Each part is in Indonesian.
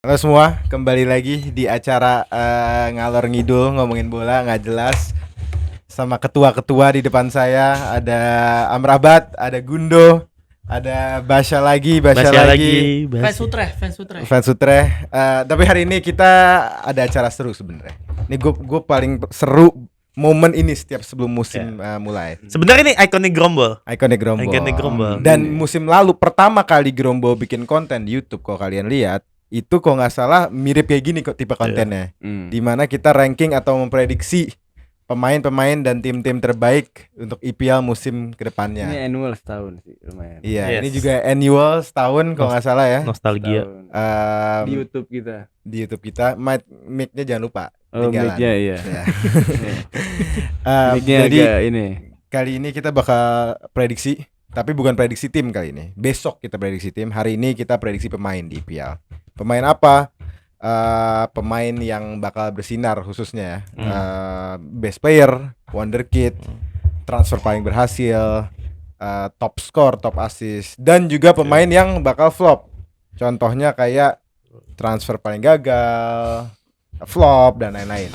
Halo semua, kembali lagi di acara ngalor ngidul ngomongin bola nggak jelas sama ketua-ketua di depan saya. Ada Amrabat, ada Gundo, ada Basya lagi. Fans Sutre. Tapi hari ini kita ada acara seru sebenarnya. Ini gue paling seru momen ini setiap sebelum musim mulai. Sebenarnya ini ikonik Grombol. Ikonik Grombol. Grombol. Dan musim lalu pertama kali Grombol bikin konten di YouTube, kalau kalian lihat itu kok nggak salah mirip kayak gini kok tipe kontennya. Dimana kita ranking atau memprediksi pemain-pemain dan tim-tim terbaik untuk IPL musim kedepannya. Ini annual setahun sih lumayan. Iya, Yes. ini juga annual setahun kalau nggak salah ya. Nostalgia. Setahun. Di YouTube kita. Di YouTube kita, mic-nya jangan lupa. Oh, ketinggalan. mic-nya iya. Ya. Mic-nya Jadi agak ini. kali ini kita bakal prediksi, tapi bukan prediksi tim kali ini. Besok kita prediksi tim, hari ini kita prediksi pemain di IPL. Pemain apa? Pemain yang bakal bersinar khususnya best player, wonderkid, transfer paling berhasil, top score, top assist, dan juga pemain yang bakal flop. Contohnya kayak transfer paling gagal, flop, dan lain-lain.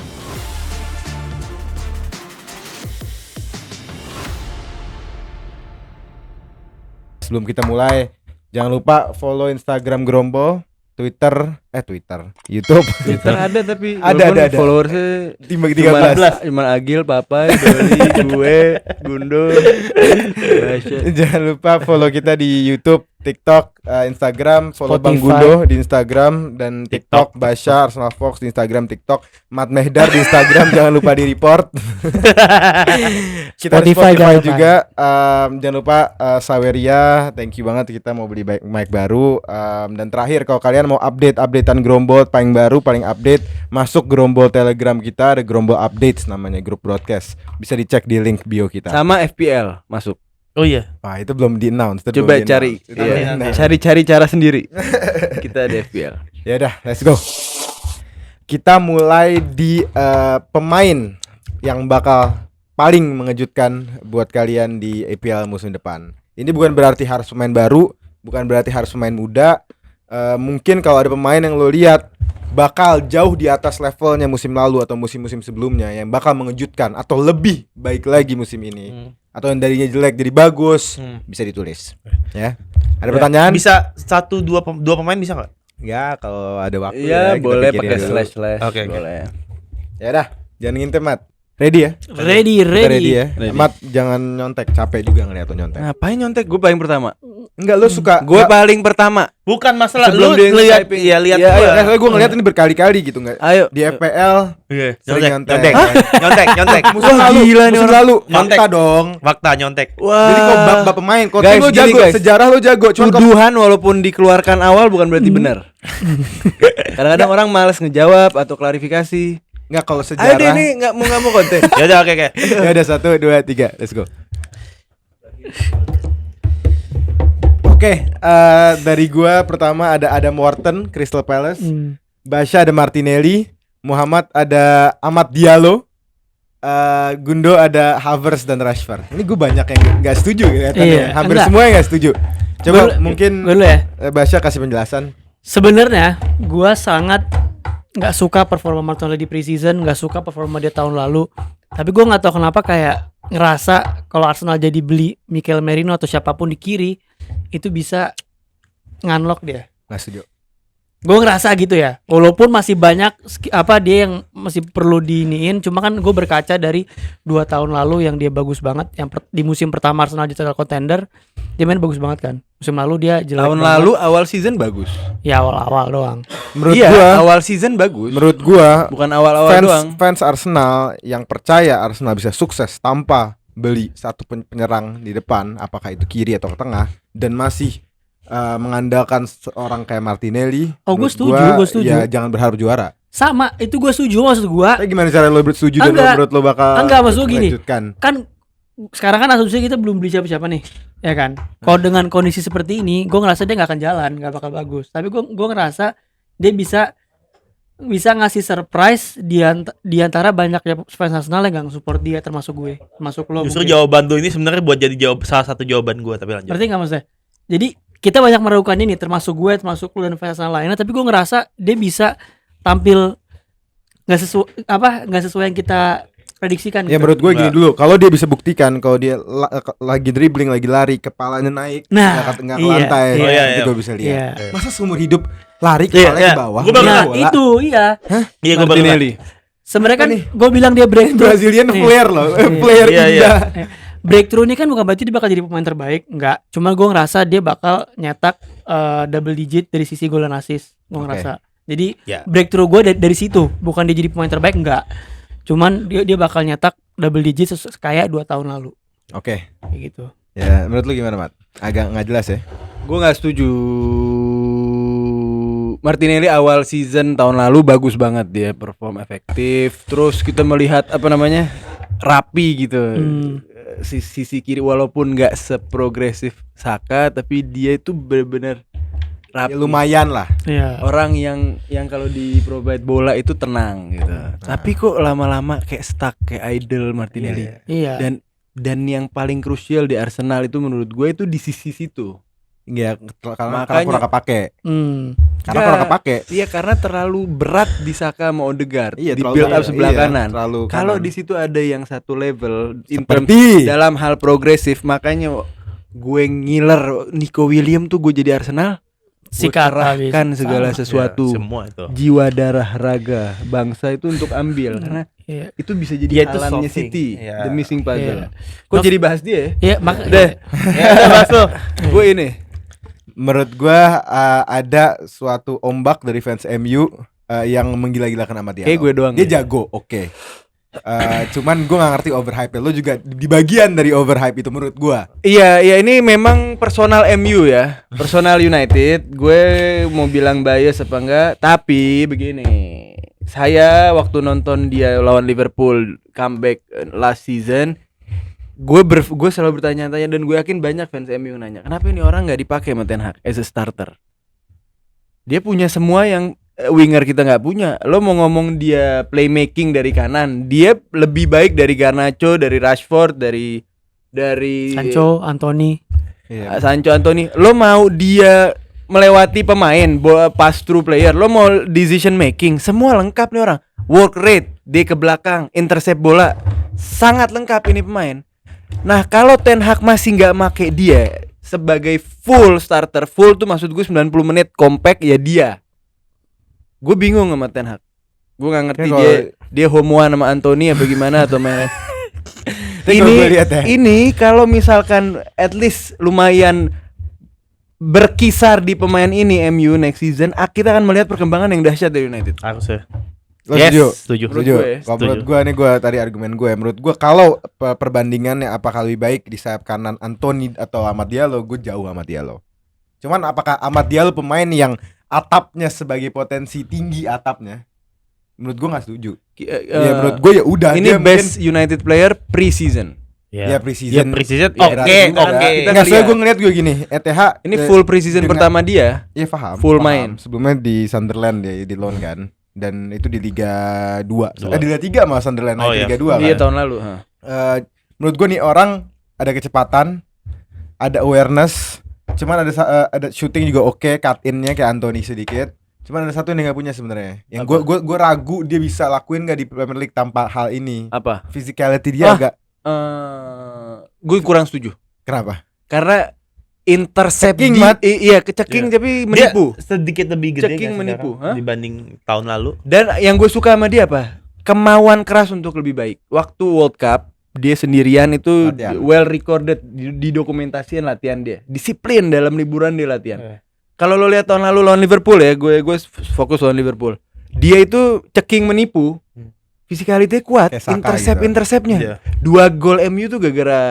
Sebelum kita mulai, jangan lupa follow Instagram Grombol, Twitter, YouTube. Twitter ada tapi Ada. followersnya 13. Cuma Agil, Papai, Doli, gue, Gundo, Basya. Jangan lupa follow kita di YouTube, TikTok, Instagram, follow Bang Spotify. Gundo di Instagram dan TikTok, Basya, Arsenal Fox di Instagram, TikTok, Mat Mehdar di Instagram, jangan lupa di report. Kita di Spotify juga. Jangan lupa Saweria, thank you banget, kita mau beli mic baru. Dan terakhir, kalau kalian mau updatean Grombol paling baru, paling update, masuk Grombol Telegram kita, ada Grombol Updates namanya, grup broadcast. Bisa dicek di link bio kita. Sama FPL masuk. Oh iya. Wah, itu belum di-announce. itu Coba belum di-announce. cari. Itu Iya. belum di-announce. Cari cara sendiri. Kita ada FPL. Ya udah, let's go. Kita mulai di pemain yang bakal paling mengejutkan buat kalian di IPL musim depan. Ini bukan berarti harus pemain baru, bukan berarti harus pemain muda. Mungkin kalau ada pemain yang lo lihat bakal jauh di atas levelnya musim lalu atau musim-musim sebelumnya, yang bakal mengejutkan atau lebih baik lagi musim ini, atau yang darinya jelek jadi bagus, bisa ditulis. Ya. Ada pertanyaan? Bisa dua pemain bisa nggak? Ya, kalau ada waktu Iya, kita boleh pikirin pakai dulu. slash. Oke. Boleh. Ya udah, jangan ngintip, Mat. Ready ya? Ready. Kita ready ya. Ready. Mat, jangan nyontek, capek juga ngeliat lo nyontek. Ngapain nyontek? Gue paling pertama. Enggak, lo suka. Gue paling pertama. Bukan masalah Sebelum lu dia lihat nge-typing. ya lihat Iya, gua. ayo, Soalnya gue ngeliat ini berkali-kali gitu nggak? Ayo. Di FPL Iya, sering nyontek. nyontek. Musim Wah, lalu, gila nih musim orang. lalu. Nyontek. Fakta dong. Fakta nyontek. Wah. Jadi kok bab pemain, kok Guys, lo gini, jago, guys. sejarah lo jago. Cuman kok Tuduhan walaupun dikeluarkan awal bukan berarti benar. Kadang-kadang orang malas ngejawab atau klarifikasi. nggak, kalau Ayo deh sejarah. nih nggak mau konten. Ya udah oke. Ya udah, 1, 2, 3, let's go. Oke, dari gua pertama ada Adam Wharton, Crystal Palace. Basya ada Martinelli, Muhammad ada Amad Diallo, Gundo ada Havertz dan Rashford. Ini gue banyak yang nggak setuju kelihatannya. Iya, Hampir enggak. semua yang nggak setuju. Coba mungkin gue dulu ya. Basya kasih penjelasan. Sebenarnya gue sangat nggak suka performa Martinelli di preseason, nggak suka performa dia tahun lalu. Tapi gue nggak tahu kenapa kayak ngerasa kalau Arsenal jadi beli Mikel Merino atau siapapun di kiri itu bisa nganlock dia. Nggak setuju. Gue ngerasa gitu ya. Walaupun masih banyak dia yang masih perlu diiniin. Cuma kan gue berkaca dari 2 tahun lalu yang dia bagus banget. Yang di musim pertama Arsenal jadi title contender, dia main bagus banget kan. Musim lalu dia jelek Tahun banget. lalu awal season bagus. Ya awal-awal doang. Menurut Iya, gua, awal season bagus. menurut gua Bukan awal-awal doang. fans Arsenal yang percaya Arsenal bisa sukses tanpa beli satu penyerang di depan, apakah itu kiri atau ke tengah, dan masih mengandalkan seorang kayak Martinelli. Oh, gue menurut setuju. Ya jangan berharap juara. Sama, itu gue setuju. Maksud gue Tapi gimana cara lo setuju dan Enggak. menurut lo bakal Enggak, maksud gue gini. mengejutkan? kan sekarang kan asumsi kita belum beli siapa-siapa nih, ya kan? Kalau dengan kondisi seperti ini, gue ngerasa dia nggak akan jalan, nggak bakal bagus. Tapi gue ngerasa dia bisa ngasih surprise di antara banyaknya fans Arsenal yang nggak support dia, termasuk gue, termasuk lo. Justru mungkin. jawaban lu ini sebenarnya buat jadi salah satu jawaban gua, tapi lanjut. Ngerti nggak maksudnya? Jadi kita banyak meragukan ini, termasuk gue, termasuk lu dan Faisal lainnya, tapi gue ngerasa dia bisa tampil nggak sesuai yang kita prediksikan. Ya gitu. menurut gue gini dulu, kalau dia bisa buktikan kalau dia lagi dribbling, lagi lari, kepalanya naik, Nah, nggak ke iya, lantai, iya. Oh, iya, itu iya. gue bisa lihat. Iya. Masa seumur hidup lari Iya, kepalanya iya. ke bawah? Gua baru nggak Nah, bola? itu iya. Iya gue baru Martinelli. Sebenarnya kan Apa nih? gue bilang dia breakthrough. Brazilian Nih. player loh, player Iya, iya. indah. Breakthrough ini kan bukan berarti dia bakal jadi pemain terbaik, enggak. Cuma gue ngerasa dia bakal nyetak double digit dari sisi gol dan assist. Gue Oke. ngerasa. Jadi Ya. breakthrough gue dari situ, bukan dia jadi pemain terbaik, enggak. Cuman dia bakal nyetak double digit kayak 2 tahun lalu. Oke, Kayak gitu. ya menurut lu gimana Mat? Agak nggak jelas ya? Gue nggak setuju. Martinelli awal season tahun lalu bagus banget, dia perform efektif. Terus kita melihat rapi gitu. Sisi kiri walaupun nggak seprogresif Saka, tapi dia itu benar-benar rapi. Ya, lumayan lah. Iya. Orang yang kalau di provide bola itu tenang gitu. Tapi kok lama-lama kayak stuck, kayak idle Martinelli. Iya. Dan yang paling krusial di Arsenal itu menurut gue itu di sisi situ. Ya karena Makanya- kurang kepake. Hmm. Karena Nggak. kurang kepake. Iya, karena terlalu berat di Saka sama Odegaard. Iya, di terlalu- build up iya, sebelah iya, kanan. terlalu Kalau kanan. di situ ada yang satu level in terms Seperti dalam hal progresif, makanya gue ngiler Nico William tuh gue jadi Arsenal. Gue Sikat habis. kerahkan segala Sama. sesuatu. Ya, semua itu. Jiwa, darah, raga bangsa itu untuk ambil karena Iya. itu bisa jadi Dia itu halannya solving. City, Iya. the missing puzzle. Iya. Kok jadi bahas dia ya? Iya, mak Deh, Masuk. gue ini menurut gua ada suatu ombak dari fans MU yang menggila-gilakan sama dia. Kayak gue doang Dia ya. jago, oke. Cuman gua nggak ngerti overhype. Lo juga di bagian dari overhype itu menurut gua. Iya, ini memang personal MU ya, personal United. Gue mau bilang bias apa enggak, tapi begini. Saya waktu nonton dia lawan Liverpool comeback last season, gue selalu bertanya-tanya dan gue yakin banyak fans MU nanya, kenapa ini orang nggak dipakai sama Ten Hag as a starter? Dia punya semua yang winger kita nggak punya. Lo mau ngomong dia playmaking dari kanan, dia lebih baik dari Garnacho, dari Rashford, dari Sancho, Anthony. Iya. Sancho, Anthony. Lo mau dia melewati pemain, pass through player, lo mau decision making, semua lengkap nih orang. Work rate, dia ke belakang, intercept bola, sangat lengkap ini pemain. Nah, kalau Ten Hag masih nggak make dia sebagai full starter, full tuh maksud gue 90 menit compact ya dia. Gue bingung sama Ten Hag. Gue nggak ngerti Kayak dia homoan sama Anthony apa gimana atau Tapi kalau gue lihat ya. ini kalau misalkan at least lumayan berkisar di pemain ini MU next season, kita akan melihat perkembangan yang dahsyat dari United. Harusnya. Lo Yes, setuju? setuju. Menurut Setuju. gue ya. Kalau menurut gue nih, gue tadi argumen gue. Menurut gue kalau perbandingannya apakah lebih baik di sayap kanan Anthony atau Amad Diallo, gue jauh Amad Diallo. Cuman apakah Amad Diallo pemain yang atapnya sebagai potensi tinggi atapnya? Menurut gue nggak setuju. Ya menurut gue ya udah. ini dia best United player pre-season. Ya, pre-season. Ya, pre-season. Ya, Oke, berarti juga. oke. Kita Nggak, soalnya ngeliat. gue ngeliat gue gini, ETH Ini full pre-season dengan- pertama dia. Iya paham. full paham. main. Sebelumnya di Sunderland dia di loan kan, dan itu di Liga 2. Dua. Di Liga 3 malah Sunderland Oh, naik ke iya. Liga 2 Iya kan. tahun lalu. Menurut gue nih orang ada kecepatan, ada awareness, cuman ada shooting juga oke, cut in-nya kayak Anthony sedikit. Cuman ada satu yang dia nggak punya sebenarnya. Yang gue ragu dia bisa lakuin nggak di Premier League tanpa hal ini. Apa? Physicality dia agak. Gue kurang setuju. Kenapa? Karena intercept Ceking, di- Mat. iya keceking Iya. tapi Dia menipu. sedikit lebih gede Ceking kan menipu, sekarang hah? dibanding tahun lalu. Dan yang gue suka sama dia apa? Kemauan keras untuk lebih baik. Waktu World Cup dia sendirian itu Latihan. well recorded di dokumentasiin latihan dia. Disiplin dalam liburan dia latihan. Kalau lo lihat tahun lalu lawan Liverpool ya, gue fokus lawan Liverpool. Dia itu ceking menipu. Physicality kuat, Kayak Saka gitu. interceptnya. Iya. 2 gol MU tuh gara-gara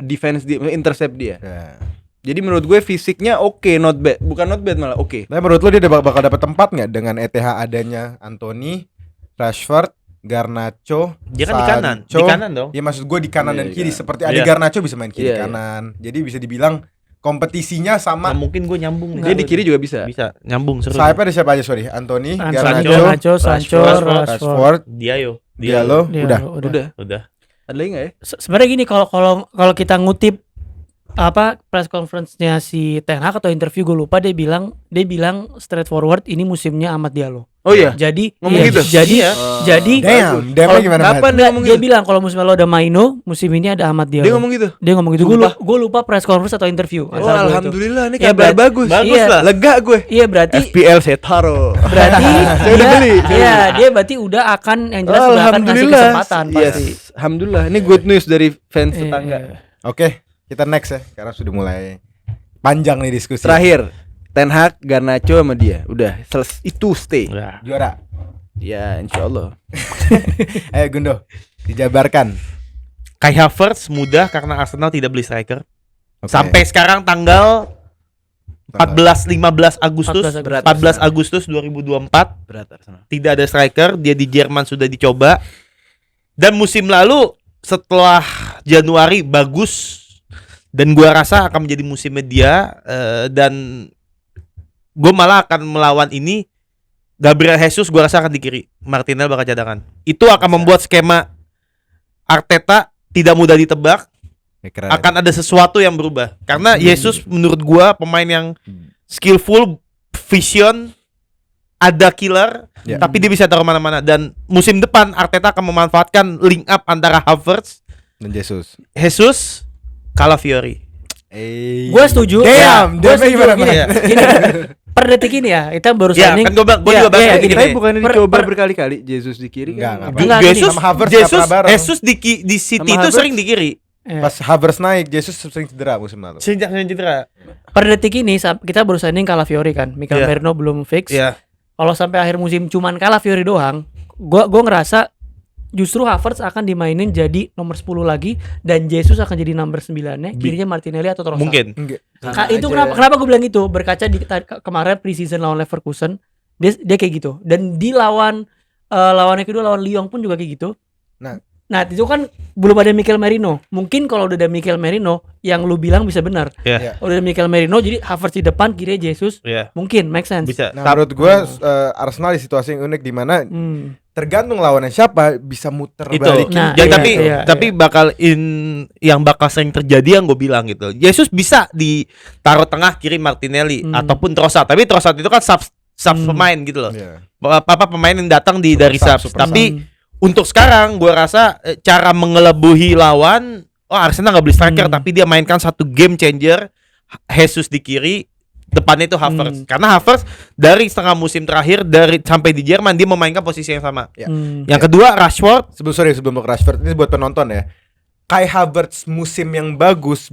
defense dia, intercept dia. Ya. Jadi menurut gue fisiknya oke, not bad. Bukan not bad malah oke. Nah, menurut lo dia bakal dapat tempat nggak dengan ETH adanya Anthony, Rashford, Garnacho, Dia kan di kanan. Sancho? Di kanan dong. Ya maksud gue di kanan Iya, dan kiri iya. seperti ada Iya. Garnacho bisa main kiri Iya, iya. kanan. Jadi bisa dibilang kompetisinya sama. Nah, mungkin gue nyambung Dia di kiri juga bisa. bisa nyambung seru. Sayapnya ada siapa aja sorry? Anthony, Sancho, Garnacho, Sancho, Rashford, Rashford. Rashford, Diallo. Diallo, udah. Udah. Udah. Ada lagi nggak ya? Sebenarnya gini, kalau kita ngutip press conference-nya si Ten Hag atau interview gue lupa, dia bilang straightforward ini musimnya Amad Diallo. Oh iya. Jadi Ngomong iya, gitu? jadi jadi Damn gimana? Kapan Mat? dia ngomong dia gitu? bilang kalau musim lalu ada Maino, musim ini ada Amad Diallo. Dia ngomong gitu. Gue lupa press conference atau interview. Oh, antara dua itu. alhamdulillah ini Ya, kabar berat- bagus. Bagus Iya. lah. Lega gue. Iya berarti FPL saya taruh. berarti Saya udah beli. Iya, dia berarti udah akan yang jelas udah akan kasih kesempatan Yes. pasti. Alhamdulillah. Ini good news dari fans Iya, tetangga. iya. Oke, kita next ya karena sudah mulai panjang nih diskusi. Terakhir, Ten Hag, Garnacho sama dia. Udah, itu stay. Udah. Juara. Ya, insyaallah. Ayo Gundo, dijabarkan. Kai Havertz mudah karena Arsenal tidak beli striker. Oke. Sampai sekarang tanggal 15 Agustus 14 14 Agustus 2024 Berat Arsenal. tidak ada striker, dia di Jerman sudah dicoba. Dan musim lalu setelah Januari bagus dan gua rasa akan menjadi musimnya dia, dan gua malah akan melawan ini Gabriel Jesus gua rasa akan di kiri, Martinelli bakal cadangan. Itu akan membuat skema Arteta tidak mudah ditebak, Keren. akan ada sesuatu yang berubah. Karena Jesus menurut gua pemain yang skillful, vision, ada killer, Ya. tapi dia bisa taruh mana-mana. Dan musim depan Arteta akan memanfaatkan link up antara Havertz, Dan Jesus, Calafiori. Gue setuju. Damn, Gue damn setuju. gimana, Gini, Mat? gini, per detik ini ya, kita baru Ya, signing. kan gua Ya, juga bahas ya, kayak gini. gini. Tapi bukannya Per- dicoba per- berkali-kali Jesus di kiri Enggak, kan? enggak. Enggak, Jesus, Sama Havertz nggak Jesus, pernah bareng. Jesus di City Sama itu Havertz. sering di kiri. Ya. Pas Havertz naik, Jesus sering cedera musim lalu. Sejak cedera. Per detik ini kita baru signing Calafiori kan. Mikel Iya. Merino belum fix. Iya. Kalau sampai akhir musim cuman Calafiori doang, gua ngerasa justru Havertz akan dimainin jadi nomor 10 lagi dan Jesus akan jadi nomor 9-nya, kirinya Martinelli atau Trossard. Mungkin. Enggak. Itu kenapa gue bilang itu? Berkaca di kemarin preseason lawan Leverkusen, dia kayak gitu. Dan di lawannya kedua lawan Lyon pun juga kayak gitu. Nah itu kan belum ada Mikel Merino. Mungkin kalau udah ada Mikel Merino, yang lu bilang bisa benar. Iya. Udah ada Mikel Merino, jadi Havertz di depan, kiri Jesus. Iya. Mungkin make sense. Bisa. Nah, menurut gue Arsenal di situasi yang unik di mana tergantung lawannya siapa bisa muter Itu. balikin. Nah, Ya, iya, tapi bakal yang bakal sering terjadi yang gue bilang gitu. Jesus bisa ditaruh tengah kiri Martinelli ataupun Trossard. Tapi Trossard itu kan sub pemain gitu loh. Iya. Apa pemain yang datang dari Sub, subs. super Tapi untuk sekarang gue rasa cara mengelebuhi lawan, Arsenal nggak beli striker tapi dia mainkan satu game changer. Jesus di kiri, depannya itu Havertz. Karena Havertz dari setengah musim terakhir sampai di Jerman dia memainkan posisi yang sama. Ya. Yang kedua Rashford. Sebelum ke Rashford ini buat penonton ya. Kai Havertz musim yang bagus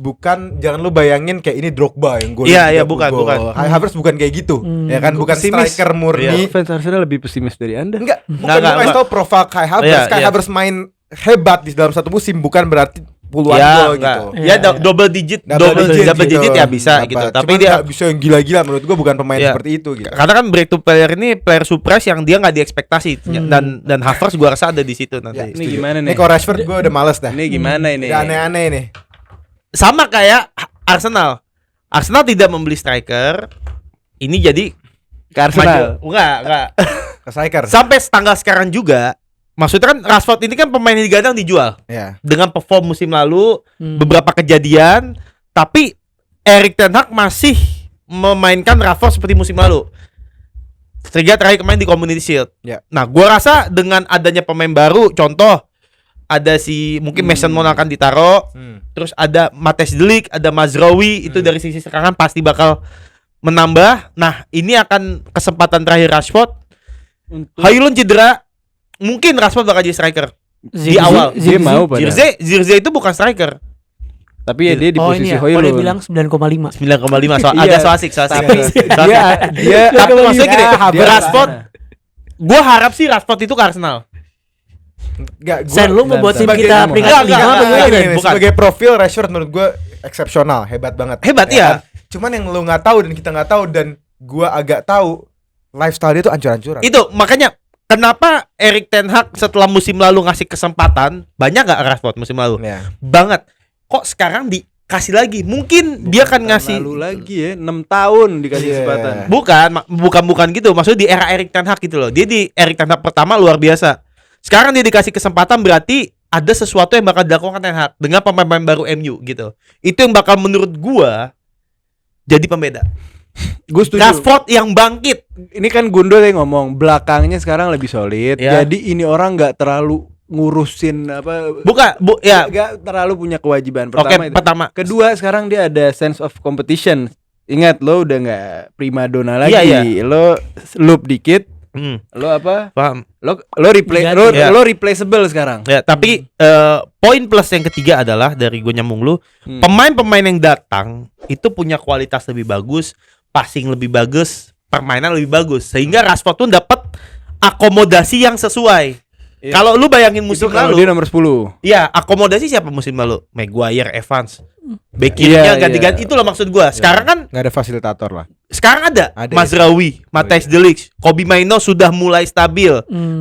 jangan lu bayangin kayak ini Drogba yang gol. Iya, bukan. Kai Havertz bukan kayak gitu. Ya kan bukan Pesimis. striker murni. Fans Arsenal lebih pesimis dari Anda. Enggak, bukan Enggak, gue kasih tau profil Kai Havertz. Iya, Kai iya. Havertz main hebat di dalam satu musim bukan berarti puluhan Ya, gol enggak. gitu. Ya, double digit ya bisa Dapat. gitu. Tapi Cuman dia nggak bisa yang gila-gila menurut gua bukan pemain Iya. seperti itu gitu. karena kan break to player ini player surprise yang dia nggak diekspektasi dan Havertz gua rasa ada di situ Ya, nanti. Ini gimana Ini nih? kalau Rashford gua udah males dah. Ini gimana ini? Udah aneh-aneh nih. Sama kayak Arsenal. Arsenal tidak membeli striker. Ini jadi Ke Arsenal. maju. Enggak. Ke striker. Sampai tanggal sekarang juga. Maksudnya kan Rashford ini kan pemain yang digadang dijual Ya. dengan perform musim lalu, beberapa kejadian, tapi Erik ten Hag masih memainkan Rashford seperti musim lalu. Sehingga terakhir kemarin di Community Shield. Ya. Nah, gua rasa dengan adanya pemain baru, contoh ada mungkin Mason Mount akan ditaruh, terus ada Matthijs de Ligt, ada Mazraoui, itu dari sisi serangan pasti bakal menambah. Nah, ini akan kesempatan terakhir Rashford. Højlund cedera, mungkin Rashford bakal jadi striker di awal. Dia mau padahal. Zirze itu bukan striker. Tapi ya dia di Oh posisi ini ya, Højlund. dia bilang 9,5. 9,5 Iya, agak soasik. Tapi dia Tapi maksudnya gini, dia- Rashford, gua harap sih Rashford itu ke Arsenal. Enggak, Sen lu membuat tim kita peringkat Enggak, 5 enggak, apa gimana? enggak. Gini, Bukan. sebagai profil Rashford menurut gua eksepsional, hebat banget. Hebat, Ya iya. kan? Cuman yang lu nggak tahu dan kita nggak tahu dan gua agak tahu lifestyle dia tuh ancur-ancuran. Itu makanya kenapa Erik ten Hag setelah musim lalu ngasih kesempatan banyak gak Rashford musim lalu? Ya. Banget. Kok sekarang dikasih lagi? Mungkin dia akan ngasih lalu lagi ya 6 tahun dikasih Iya. kesempatan. bukan gitu. Maksudnya di era Erik ten Hag gitu loh. Dia di Erik ten Hag pertama luar biasa. Sekarang dia dikasih kesempatan berarti ada sesuatu yang bakal dilakukan Ten Hag dengan pemain-pemain baru MU gitu. Itu yang bakal menurut gua jadi pembeda. Gue setuju. Rashford yang bangkit. Ini kan Gundo yang ngomong belakangnya sekarang lebih solid. Ya. Jadi ini orang nggak terlalu ngurusin apa. Ya. Nggak terlalu punya kewajiban. Oke, Pertama itu. pertama. Kedua sekarang dia ada sense of competition. Ingat lo udah nggak primadona lagi. Iya. Lo loop dikit. Lo apa? Paham. Lo replay Iya. lo replaceable sekarang. Ya, tapi poin plus yang ketiga adalah dari gue nyambung lu, pemain-pemain yang datang itu punya kualitas lebih bagus, passing lebih bagus, permainan lebih bagus, sehingga Rashford tuh dapat akomodasi yang sesuai. Iya. Kalau lu bayangin Itu musim kalau lalu, dia nomor 10. ya akomodasi siapa musim lalu? Maguire, Evans, back Iya, kirinya ganti-ganti, iya. itu loh maksud gua. Sekarang kan, Nggak ada fasilitator lah. sekarang ada Ada, Mazraoui, Matthijs de Ligt, Kobbie Mainoo sudah mulai stabil.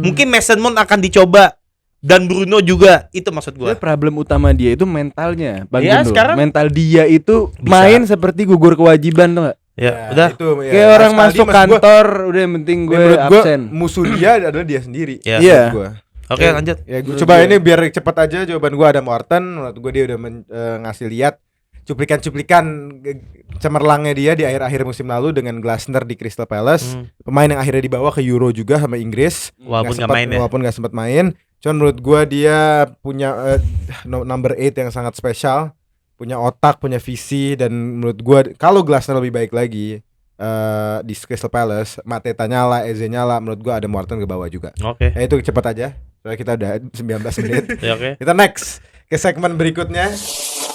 Mungkin Mason Mount akan dicoba dan Bruno juga, itu maksud gua. Dia problem utama dia itu mentalnya, Bang Ya, Gundo. sekarang- Mental dia itu Bisa. main seperti gugur kewajiban tuh nggak? Ya, udah. Itu, ya. Kayak orang Sekali, masuk maksud gua, kantor udah yang penting gue menurut gua, absen. musuh dia adalah dia sendiri. Ya. Iya. Menurut gua. Oke, lanjut. Ya, coba ini biar cepet aja jawaban gua ada Morton. Menurut gua dia udah ngasih lihat cuplikan-cuplikan cemerlangnya dia di akhir-akhir musim lalu dengan Glasner di Crystal Palace. Pemain yang akhirnya dibawa ke Euro juga sama Inggris. Walaupun nggak main ya. Walaupun nggak sempat main. Cuman menurut gua dia punya number 8 yang sangat spesial, punya otak, punya visi, dan menurut gua kalau Glasner lebih baik lagi di Crystal Palace, Mateta nyala, Eze nyala, menurut gua ada Morton ke bawah juga. Oke. Ya itu cepat aja. Soalnya kita udah 19 menit. Ya, oke. Kita next ke segmen berikutnya.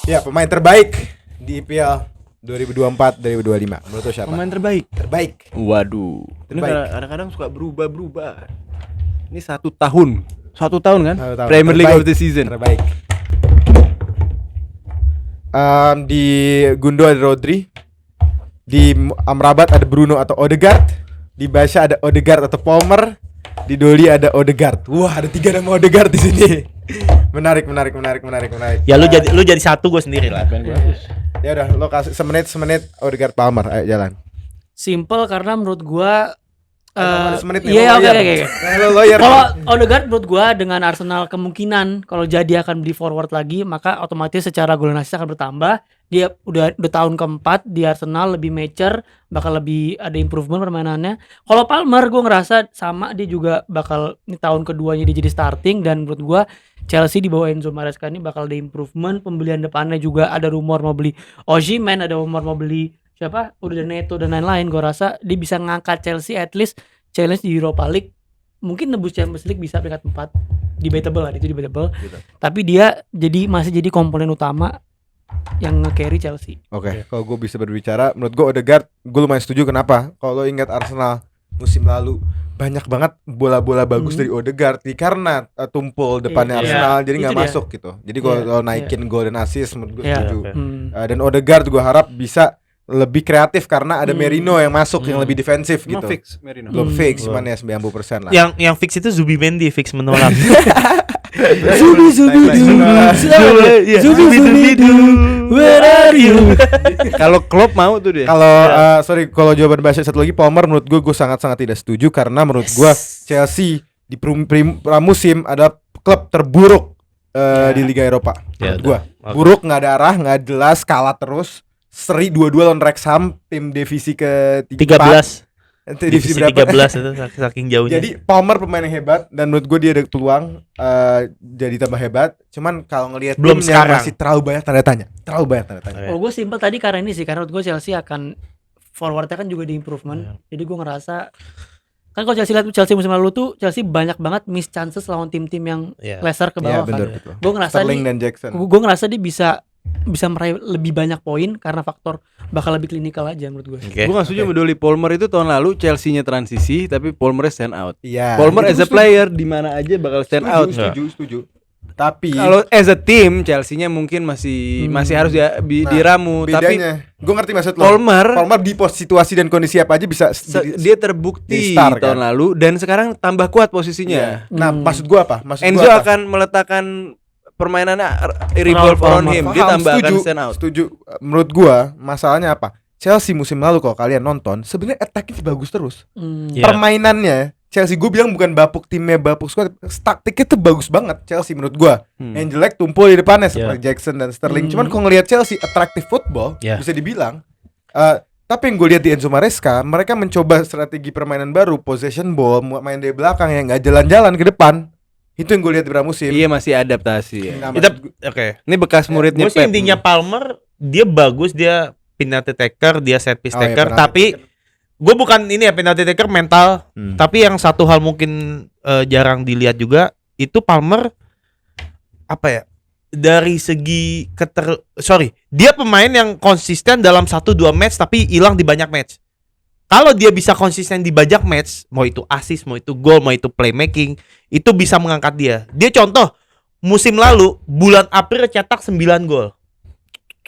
Ya, pemain terbaik di IPL 2024-2025. Menurut lo siapa? Pemain terbaik. Terbaik. Waduh. Ini Terbaik. kadang-kadang suka berubah-berubah. Ini 1 tahun. 1 tahun kan? 1 tahun. Premier League Terbaik. of the season. Terbaik. Di Gundo ada Rodri. Di Amrabat ada Bruno atau Odegaard. Di Basha ada Odegaard atau Palmer. Di Doli ada Odegaard. Wah, ada 3 nama Odegaard di sini. Menarik. Ya lu jadi satu, gue sendiri lah. Ya udah, lo kasih semenit Odegaard Palmer. Ayo jalan. Simple karena menurut gua Semenit nih, iya lo oke lawyer. oke. Lo lawyer. Kalau Odegaard menurut gua dengan Arsenal kemungkinan kalau jadi akan beli forward lagi, maka otomatis secara gol assist akan bertambah. Dia udah tahun keempat di Arsenal, lebih mature, bakal lebih ada improvement permainannya. Kalau Palmer gua ngerasa sama, dia juga bakal ini tahun keduanya dia jadi starting, dan menurut gua Chelsea di bawah Enzo Maresca ini bakal ada improvement. Pembelian depannya juga ada rumor mau beli Osimhen, ada rumor mau beli siapa? Udah Neto dan lain-lain. Gua rasa dia bisa ngangkat Chelsea at least challenge di Europa League. Mungkin nebus Champions League bisa peringkat 4. Debatable lah, itu debatable. Tapi dia masih jadi komponen utama yang nge-carry Chelsea. Oke, kalau gue bisa berbicara, menurut gue Odegaard, gue lumayan setuju. Kenapa? Kalau lo ingat Arsenal musim lalu, banyak banget bola-bola bagus dari Odegaard karena tumpul depannya Iya. Arsenal, jadi Itu nggak dia. masuk gitu. Jadi kalau Iya. lo naikin gol dan assist, menurut gue Iya. setuju. Oke. Dan Odegaard gue harap bisa lebih kreatif karena ada Merino yang masuk yang lebih defensif Emang gitu. fix Merino. Belum fix, cuman ya 90% lah. Yang fix itu Zubimendi, fix menolak. Where are you? Kalau Klopp mau tuh dia. Kalau kalau jawaban bahasa satu lagi Palmer, menurut gue sangat-sangat tidak setuju karena menurut gue Chelsea di pramusim adalah klub terburuk di Liga Eropa. Ya, Menurut gue Oke. buruk, nggak ada arah, nggak jelas, kalah terus, seri 2-2 lawan Wrexham, tim divisi ke 13. divisi Divisi berapa? 13 itu saking jauhnya. Jadi Palmer pemain yang hebat dan menurut gue dia ada peluang jadi tambah hebat. Cuman kalau ngelihat Belum timnya sekarang. masih terlalu banyak tanda tanya. Kalau gue simple tadi karena ini sih, karena menurut gue Chelsea akan forwardnya kan juga di improvement. Jadi gue ngerasa kan kalau Chelsea musim lalu tuh Chelsea banyak banget miss chances lawan tim-tim yang Iya. lesser ke Iya bawah benar kan. betul. Gue ngerasa Sterling dan Jackson. gue ngerasa dia bisa meraih lebih banyak poin karena faktor bakal lebih klinikal aja menurut gue. Oke. Gue gak setuju sama Dolly Palmer itu tahun lalu Chelsea-nya transisi tapi Palmer stand out. Iya. Palmer itu as a gua setuju. player di mana aja bakal stand out. Setuju. Tapi Kalau as a team Chelsea-nya mungkin masih harus diramu, tapi bedanya, gue ngerti maksud lo. Palmer di situasi dan kondisi apa aja bisa dia terbukti jadi star, tahun kan? lalu dan sekarang tambah kuat posisinya. Iya. Nah, maksud gue apa? Enzo akan meletakkan permainannya revolve around him. Dia tambah akan stand out. Setuju. Menurut gue masalahnya apa? Chelsea musim lalu kalau kalian nonton sebenarnya attack-nya bagus terus. Iya. Permainannya Chelsea gue bilang bukan bapuk timnya, bapuk squad, taktiknya tuh bagus banget Chelsea menurut gue. Yang jelek tumpul di depannya seperti Jackson dan Sterling. Cuman kalau ngelihat Chelsea attractive football bisa dibilang. Tapi yang gue lihat di Enzo Maresca, mereka mencoba strategi permainan baru, possession ball, main dari belakang yang nggak jalan-jalan ke depan. Itu yang gue lihat di pramusim. Iya, masih adaptasi ya. Nah, Oke. Ini bekas muridnya Gue sih intinya Palmer dia bagus, dia penalty taker, dia set piece taker, penalty tapi gue bukan ini ya penalty taker mental, tapi yang satu hal mungkin jarang dilihat juga itu Palmer apa ya? Dari segi dia pemain yang konsisten dalam 1-2 match tapi hilang di banyak match. Kalau dia bisa konsisten di banyak match, mau itu assist, mau itu gol, mau itu playmaking, itu bisa mengangkat dia. Dia contoh musim lalu bulan April cetak 9 gol.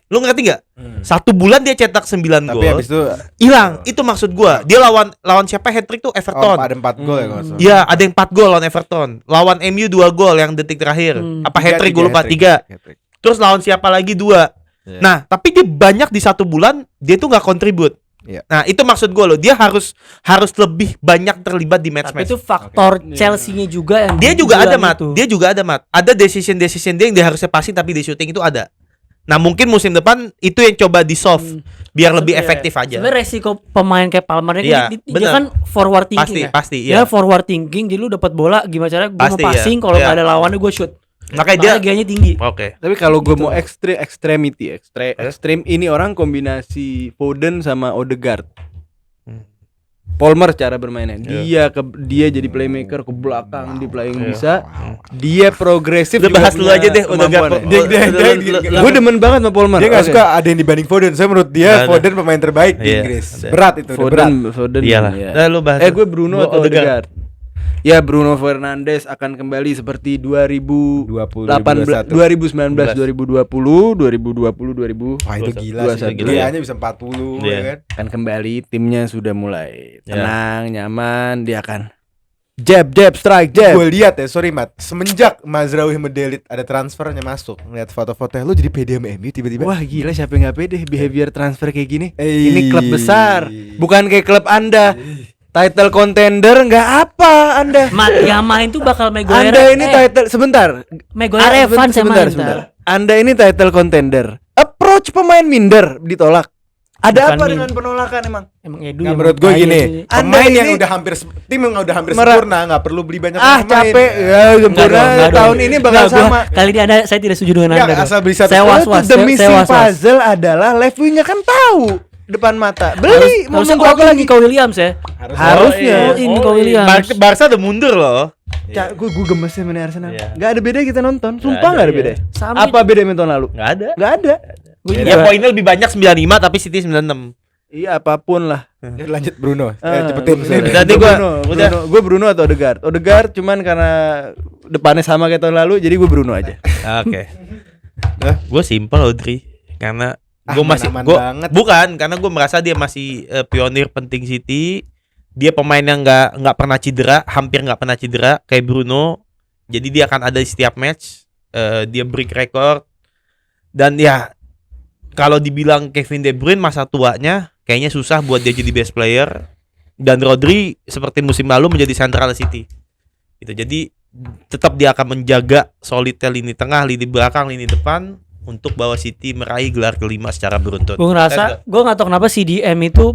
Lu ngerti nggak? 1 bulan dia cetak 9 gol. Tapi habis itu hilang. Itu maksud gua. Dia lawan siapa hat-trick tuh Everton. ada 4 gol ya kalau nggak salah. Iya, ada yang 4 gol lawan Everton. Lawan MU 2 gol yang detik terakhir. Apa hat-trick gue lupa 3. Terus lawan siapa lagi 2. Nah, tapi dia banyak di 1 bulan dia tuh nggak kontribut. Nah, itu maksud gue loh. Dia harus lebih banyak terlibat di Tapi match-match. itu faktor Chelsea-nya juga yang Dia juga ada, Mat. itu. Dia juga ada, Mat. Ada decision dia yang dia harusnya passing tapi di shooting itu ada. Nah, mungkin musim depan itu yang coba di-solve biar lebih efektif aja. Sebenarnya resiko pemain kayak Palmer ini Iya, dia bener. kan forward thinking Pasti, ya. iya. Dia forward thinking, jadi lu dapat bola gimana caranya gue mau Pasti, passing, iya. kalau nggak Iya. ada lawannya gue shoot. Makanya Gayanya tinggi. Oke. Tapi kalau gue mau ekstrem ini orang kombinasi Foden sama Odegaard. Palmer cara bermainnya. Dia jadi playmaker ke belakang, di playing bisa. Dia progresif. Lu bahas dulu aja deh Odegaard. Odegaard. Gue demen banget sama Palmer. Dia nggak Oke. suka ada yang dibanding Foden. Saya menurut dia Nggak ada. Foden pemain terbaik di Iya. Inggris. Berat itu, udah berat. Foden. Iyalah. Iya. Nah, lu bahas. Gue Bruno Gua atau Odegaard? Ya Bruno Fernandes akan kembali seperti 2019, 2020, Wah itu gila sih. 21. Dia hanya bisa 40 Iya. ya kan. Kan kembali timnya sudah mulai tenang, nyaman, dia akan jab strike jab. Gue lihat ya, sorry Mat, semenjak Mazraoui Medelit ada transfernya masuk, ngeliat foto-fotonya lu jadi pede sama MU tiba-tiba. Wah gila, siapa yang gak pede behavior transfer kayak gini. Ei. Ini klub besar, bukan kayak klub Anda. Title contender nggak apa Anda. Yang main tuh bakal Maguire. Anda ini title sebentar. Maguire Evans yang main. Anda ini title contender. Approach pemain minder ditolak. Ada Bukan apa dengan penolakan emang? Emang Edu Nah, yang menurut gue bahaya gini, sih. pemain Anda yang ini- udah hampir tim yang udah hampir Merah. sempurna nggak perlu beli banyak Ah pemain. capek ya sempurna Nggak dong. tahun ini bakal Nggak, gua- sama. Kali ini saya tidak setuju dengan Nggak, Anda. asal beli satu. Saya Itu was-was. the saya missing was-was. puzzle adalah left wingnya kan tahu depan mata. Beli mau Harusnya nunggu apa lagi? Nico Williams ya. Harusnya. Nico Williams. Barca udah mundur loh. Gue gemes ya main Arsenal. Iya. Gak ada beda kita nonton. Sumpah ada, gak ada iya. beda. Sama Apa beda sama tahun lalu? Nggak ada. Gak ada. Gue Ya juga. poinnya lebih banyak 95 tapi City 96. Iya apapun lah. Ya, lanjut Bruno. Ah, Cepetin. Tadi gua udah. Gue Bruno atau Odegaard. Odegaard cuman karena depannya sama kayak tahun lalu, jadi gue Bruno aja. Oke. Gue simpel Audrey karena gue masih aman-aman gua banget. bukan karena gue merasa dia masih pionir penting City. Dia pemain yang nggak pernah cedera, hampir nggak pernah cedera kayak Bruno. Jadi dia akan ada di setiap match. Dia break record dan ya kalau dibilang Kevin De Bruyne masa tuanya kayaknya susah buat dia jadi best player. Dan Rodri seperti musim lalu menjadi sentral City. Gitu. Jadi tetap dia akan menjaga solidnya lini tengah, lini belakang, lini depan untuk bawa City meraih gelar kelima secara beruntun. Gue ngerasa, gue nggak tahu kenapa CDM itu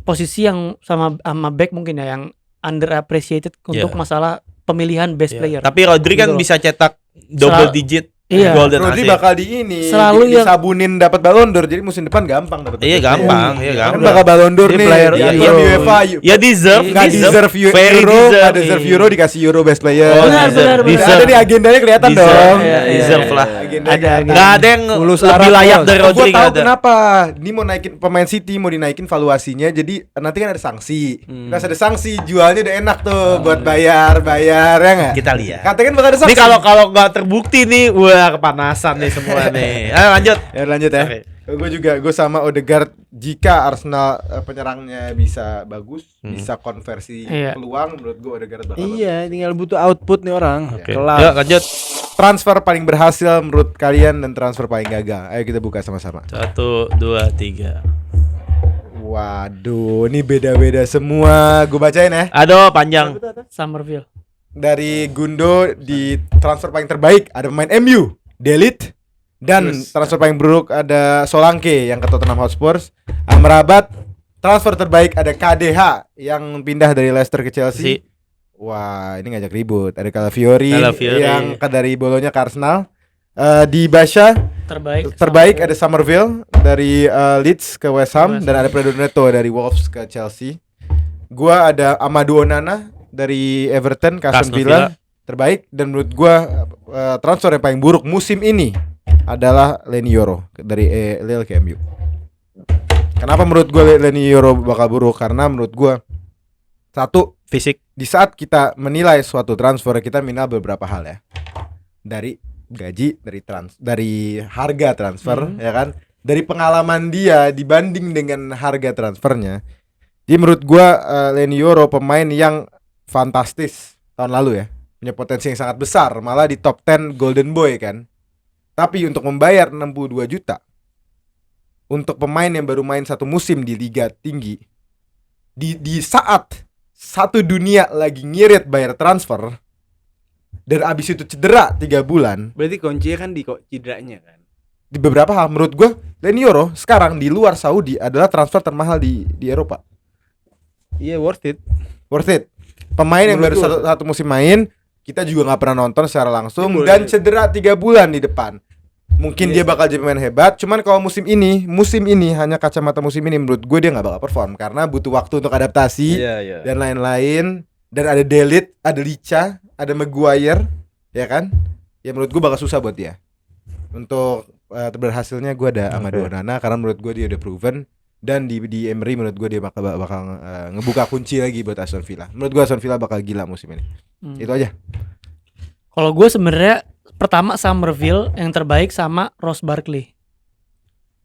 posisi yang sama back mungkin ya yang underappreciated untuk Iya. masalah pemilihan best player. Tapi Rodri kan Gitu loh. bisa cetak double Selalu- digit Iya. gol dan Rodri assist. bakal di ini Selalu yang- disabunin dapat Ballon d'Or, jadi musim depan gampang dapat. Iya gampang, iya Kan gampang. bakal Ballon d'Or Dia nih. player Iya, Euro. UEFA. Ya deserve, Nggak deserve very Euro, deserve. nggak deserve Euro dikasih Euro best player. Oh, Benar, benar, benar. deserve. Ada di agendanya kelihatan Deserve. dong. Iya, deserve lah. Agenda Ada, kelihatan. Nggak ada yang Fulus lebih Arab layak loh. dari Gue Rodri tahu nggak ada. kenapa. Ini mau naikin pemain City, mau dinaikin valuasinya. Jadi nanti kan ada sanksi. Pas ada sanksi, jualnya udah enak tuh buat bayar ya nggak? Kita lihat. Katanya bakal ada sanksi. Ini kalau nggak terbukti nih, wah kepanasan nih semua nih. Ayo lanjut. Ya lanjut ya. Oke. Gue sama Odegaard, jika Arsenal penyerangnya bisa bagus, bisa konversi Iya. peluang, menurut gue Odegaard bakal bagus. Iya, tinggal butuh output nih orang. Oke. Kelas. Yuk lanjut. Transfer paling berhasil menurut kalian dan transfer paling gagal. Ayo kita buka sama-sama. 1, 2, 3. Waduh, ini beda-beda semua. Gue bacain ya. Aduh, panjang. Summerville. Dari Gundo di transfer paling terbaik ada pemain MU, Delit, dan transfer paling buruk ada Solanke yang ke Tottenham Hotspur. Amrabat, transfer terbaik ada KDH yang pindah dari Leicester ke Chelsea. Wah, ini ngajak ribut. Ada Calafiori yang dari Bolonya ke Arsenal. Di Basha terbaik ada Summerville dari Leeds ke West Ham dan ada Pedro Neto dari Wolves ke Chelsea. Gua ada Amadou Onana dari Everton ke Aston Villa terbaik, dan menurut gua transfer yang paling buruk musim ini adalah Leny Yoro dari Lille ke MU. Kenapa menurut gua Leny Yoro bakal buruk? Karena menurut gua satu, fisik. di saat kita menilai suatu transfer kita menilai beberapa hal ya. Dari gaji, dari harga transfer ya kan, dari pengalaman dia dibanding dengan harga transfernya. Jadi menurut gua Leny Yoro pemain yang fantastis tahun lalu ya, punya potensi yang sangat besar, malah di top 10 Golden Boy kan. Tapi untuk membayar 62 juta untuk pemain yang baru main satu musim di liga tinggi, di saat satu dunia lagi ngirit bayar transfer, dan abis itu cedera 3 bulan. Berarti kuncinya kan di cederanya kan. Di beberapa hal menurut gue Leny Yoro sekarang di luar Saudi adalah transfer termahal di Eropa. Iya, worth it. Pemain yang baru Menurut satu musim main, kita juga nggak pernah nonton secara langsung, Boleh. dan cedera 3 bulan di depan. Mungkin dia bakal jadi pemain hebat, cuman kalau musim ini hanya kacamata musim ini, menurut gue dia nggak bakal perform karena butuh waktu untuk adaptasi dan lain-lain. Dan ada Delit, ada Licha, ada Maguire, ya kan? Ya menurut gue bakal susah buat dia. Untuk berhasilnya gue ada Amadou Onana karena menurut gue dia udah proven. Dan di Emery menurut gue dia bakal ngebuka kunci lagi buat Aston Villa. Menurut gue Aston Villa bakal gila musim ini. Itu aja. Kalau gue sebenarnya pertama Summerville yang terbaik sama Ross Barkley.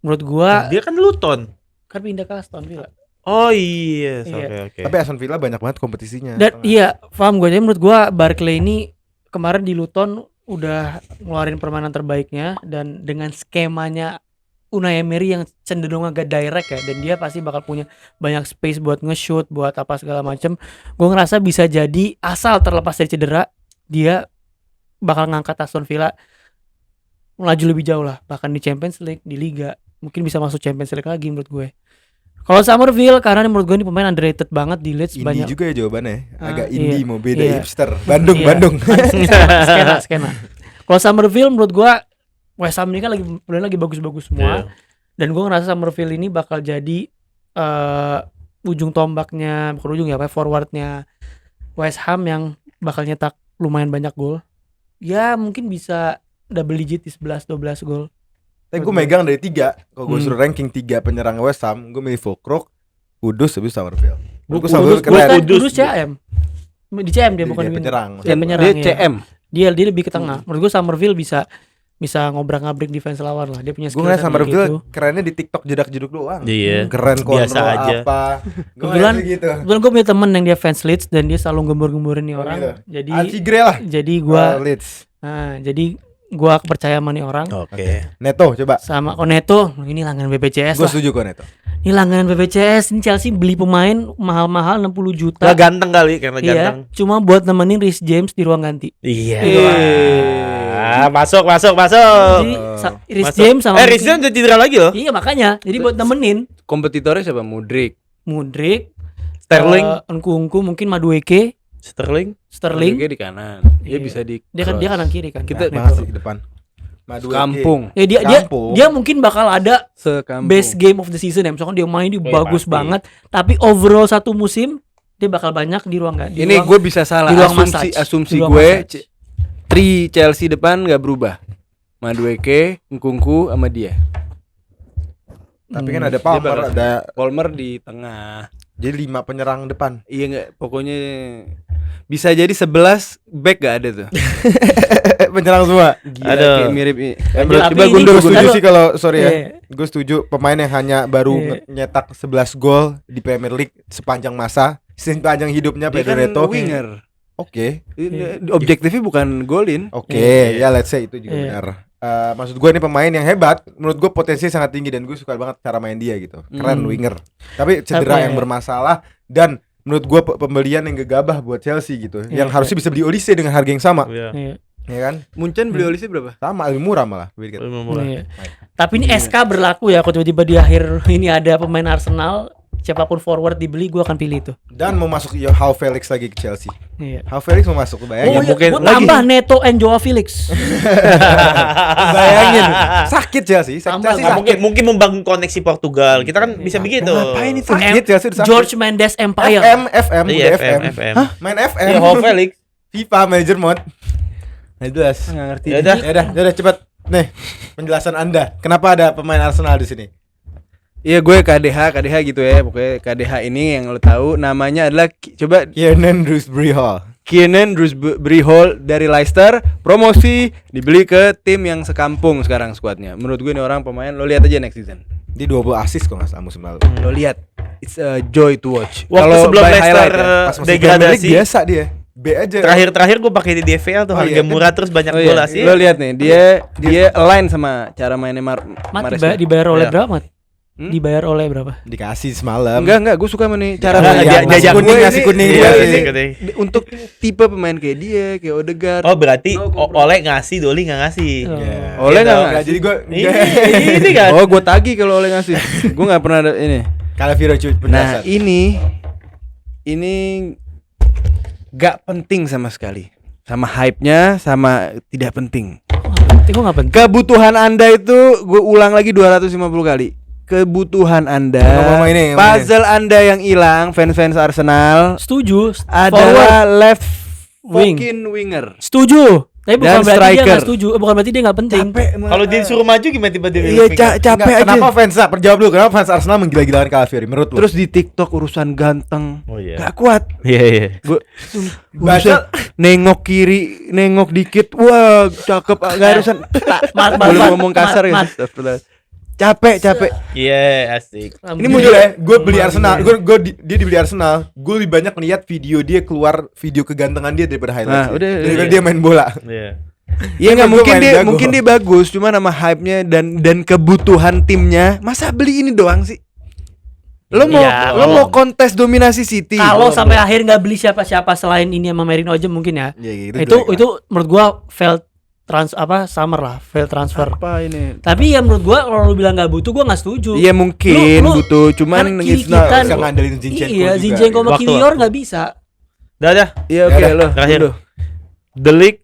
Menurut gue Dia kan Luton. kan pindah ke Aston Villa. Oh iya, Iya. oke. Tapi Aston Villa banyak banget kompetisinya. Dan iya, paham gue. Jadi menurut gue Barkley ini kemarin di Luton udah ngeluarin permainan terbaiknya, dan dengan skemanya Unai Emery yang cenderung agak direct ya, dan dia pasti bakal punya banyak space buat nge-shoot, buat apa segala macem. Gue ngerasa bisa jadi asal terlepas dari cedera, dia bakal ngangkat Aston Villa melaju lebih jauh lah, bahkan di Champions League, di Liga, mungkin bisa masuk Champions League lagi menurut gue. Kalau Summerville karena menurut gue ini pemain underrated banget di Leeds, Indie banyak juga ya jawabannya. Agak iya. indie, mau beda Iya. hipster. Bandung. skena. Kalau Summerville menurut gue West Ham ini kan lagi bagus-bagus semua. Dan gue ngerasa Summerville ini bakal jadi ujung tombaknya, bukan ujung ya, forwardnya West Ham yang bakal nyetak lumayan banyak gol. Ya mungkin bisa double digit di 11-12 gol. Tapi gue megang dari 3. Kalau gue suruh ranking 3 penyerang West Ham, gue milih Fulkrug, Kudus, habis Summerville. Gue Summerville keren. Kudus CM. Di CM dia bukan Dia penyerang. Dia penyerang. Dia ya. CM. Dia lebih ke tengah. Menurut gue Summerville bisa ngobrak-ngabrik defense lawan lah. Dia punya Gue skill ngeliat sama Summerville gitu. kerennya di TikTok jedak-jeduk doang. Iya. Keren Biasa kontrol aja. apa. Kebetulan gitu. gue punya temen yang dia fans Leeds dan dia selalu gembur-gemburin nih orang. gitu. Jadi Antigre lah. jadi gue Leeds. jadi gue percaya sama nih orang. Oke. Neto coba. Sama Koneto, ini langganan BPJS Gue lah. setuju kok Neto. Ini langganan BPJS, ini Chelsea beli pemain mahal-mahal 60 juta. Gak ganteng kali karena Iya, ganteng. cuma buat nemenin Reece James di ruang ganti. Iya. Iya. Masuk. Jadi Reece Masuk. James sama Reece James udah cedera lagi loh. Iya makanya, jadi buat nemenin Kompetitornya siapa? Mudrik. Mudrik, Sterling. Nkunku, mungkin Madueke, Sterling. Sterling. Mudriknya di kanan. Dia Iya. bisa di Dia kanan kiri kan. Kita Neto. Masih di depan. Madu kampung. Ya Kampung. dia mungkin bakal ada Sekampung. best game of the season ya. Misalkan dia main di bagus pasti. banget, tapi overall satu musim dia bakal banyak di ruang ganti. Ini gue bisa salah. di ruang Asumsi massage. Di ruang gue massage. Chelsea depan nggak berubah. Madueke, Nkunku sama dia. Tapi kan ada Palmer, ada Palmer di tengah. jadi 5 penyerang depan. Iya nggak, pokoknya bisa jadi 11 back gak ada tuh. Penyerang semua. Gila, Aduh. kayak mirip. Tapi Coba ini Gundur. Gue setuju Aduh. sih kalau sorry ya. Iya. Gue setuju pemain yang hanya baru nyetak 11 gol di Premier League sepanjang masa, sepanjang hidupnya Dia Pedro kan Neto. winger. Oke. Ini objektifnya bukan golin. Oke, ya let's say itu juga Iya. benar. maksud gue ini pemain yang hebat, menurut gue potensinya sangat tinggi dan gue suka banget cara main dia gitu. Keren winger. Tapi cedera yang bermasalah dan menurut gue pembelian yang gegabah buat Chelsea gitu. Yang harusnya bisa beli Olise dengan harga yang sama. Iya. Ya kan? Munchen beli Olise berapa? Sama lebih murah malah. Iya. Tapi ini SK berlaku ya, kalau tiba-tiba di akhir ini ada pemain Arsenal, siapapun forward dibeli gue akan pilih itu. Dan mau masuk Joao Felix lagi ke Chelsea. Iya. Joao Felix mau masuk, bayangin. mungkin Gua lagi. tambah Neto and Joao Felix. Bayangin. Sakit Chelsea. Tambah, Chelsea Nggak, sakit. mungkin membangun koneksi Portugal. Kita kan bisa begitu. Ngapain itu? Sakit Chelsea udah sakit. George Mendes Empire. FM, Iya, udah FM. FM. Main FM. Iya, Joao Felix. FIFA Manager Mode. Nah, jelas. Nggak ngerti. Ya udah. Ya udah cepet. Nih, penjelasan Anda. Kenapa ada pemain Arsenal di sini? Iya, gue KDH gitu ya. Pokoknya KDH ini yang lo tahu namanya adalah coba Kiernan Dewsbury Hall. Kiernan Dewsbury Hall dari Leicester, promosi, dibeli ke tim yang sekampung sekarang skuadnya. Menurut gue ini orang pemain, lo lihat aja next season. Dia 20 assist kok nggak salah musim lalu. Lo lihat, it's a joy to watch. Waktu Kalau sebelum by Leicester highlight ya. Pas masih Premier degradasi. League biasa dia. B aja. Terakhir gue pakai di DVL tuh Oh, harga iya. murah terus banyak Oh, gol iya. sih. Lo lihat nih, dia align sama cara mainnya Mahrez. Dibayar oleh Ya. berapa, Mat? Hmm? Dibayar oleh berapa? dikasih semalam. Enggak, gue suka sama nih cara Enggak, mainnya. dia- nasi dia- kuning, Gue nasi ini- kuning. Iya, gue dikasih. ini kuning. untuk tipe pemain kayak dia, kayak Odegaard. Oh berarti No compromise. Oleh ngasih, Doli nggak ngasih. Oh. Iya. Oleh Iya nggak dong. ngasih? Jadi gue Ini kan. Oh, gue tagih kalau Oleh ngasih. Gue nggak pernah ada ini. Calaviro cuy Nah, penjelasan. ini gak penting sama sekali. Sama hype-nya, sama tidak penting. Gue nggak penting. Kebutuhan Anda itu gue ulang lagi 250 kali. Kebutuhan Anda, Ngomong ini, ngomong puzzle Anda yang hilang, fans-fans Arsenal Setuju. adalah left Wing. fucking winger. Setuju. Tapi bukan Dan berarti dia striker. nggak setuju. Bukan berarti dia nggak penting. Kalau dia disuruh maju gimana tiba-tiba? Iya, capek aja. Kenapa fans Perjawab dulu. Kenapa fans Arsenal menggila-gilakan Calafiori menurut lu? Terus di TikTok urusan ganteng, Oh iya. gak kuat. Iya iya. Gue Baca- nengok kiri, nengok dikit, wah cakep, gak urusan. Boleh ngomong kasar ya? Astagfirullah. Capek. Iya asik. Ini muncul ya, gue beli Arsenal, dia dibeli Arsenal, gue lebih banyak lihat video dia keluar video kegantengan dia daripada highlights. Nah, udah, daripada iya. dia main bola. Iya. Iya nggak Gua mungkin main dia jago. mungkin dia bagus, cuma nama hype-nya dan kebutuhan timnya masa beli ini doang sih? Lo mau Iya, lo mau kontes dominasi City? Kalau sampai akhir nggak beli siapa-siapa selain ini sama Merino aja mungkin ya. Ya, Itu menurut gua failed summer lah, failed transfer. apa ini? Tapi ya menurut gua kalau lu bilang nggak butuh, gua nggak setuju. Iya mungkin Lu- butuh, cuman kan kiri it's not- kita bisa ngandelin Zinchenko Iya, juga. Zinchenko sama Waktu- Kiwior nggak bisa. Dah. Iya oke Ya lo. terakhir. Udah. The League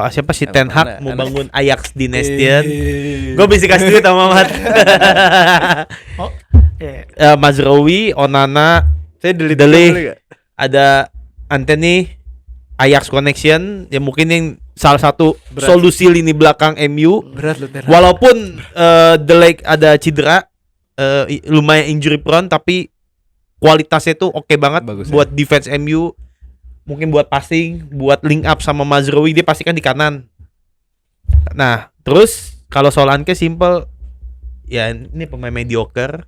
siapa si Ten Hag Aneh- mau aneh. bangun Ajax Dynasty. Eh. Gue bisa kasih duit sama Mamat. Oh, iya. Mazraoui, Onana, Saya delete The League. boleh nggak? ada Anthony, Ajax Connection, ya mungkin yang salah satu Berat. solusi lini belakang MU. Berat lo Ten Hag. Walaupun The League ada cedera, lumayan injury prone, tapi kualitasnya tuh oke banget Bagus, buat defense MU. Mungkin buat passing, buat link up sama Mazraoui, dia pasti kan di kanan. Nah, terus kalau Solanke simple, ya ini pemain mediocre.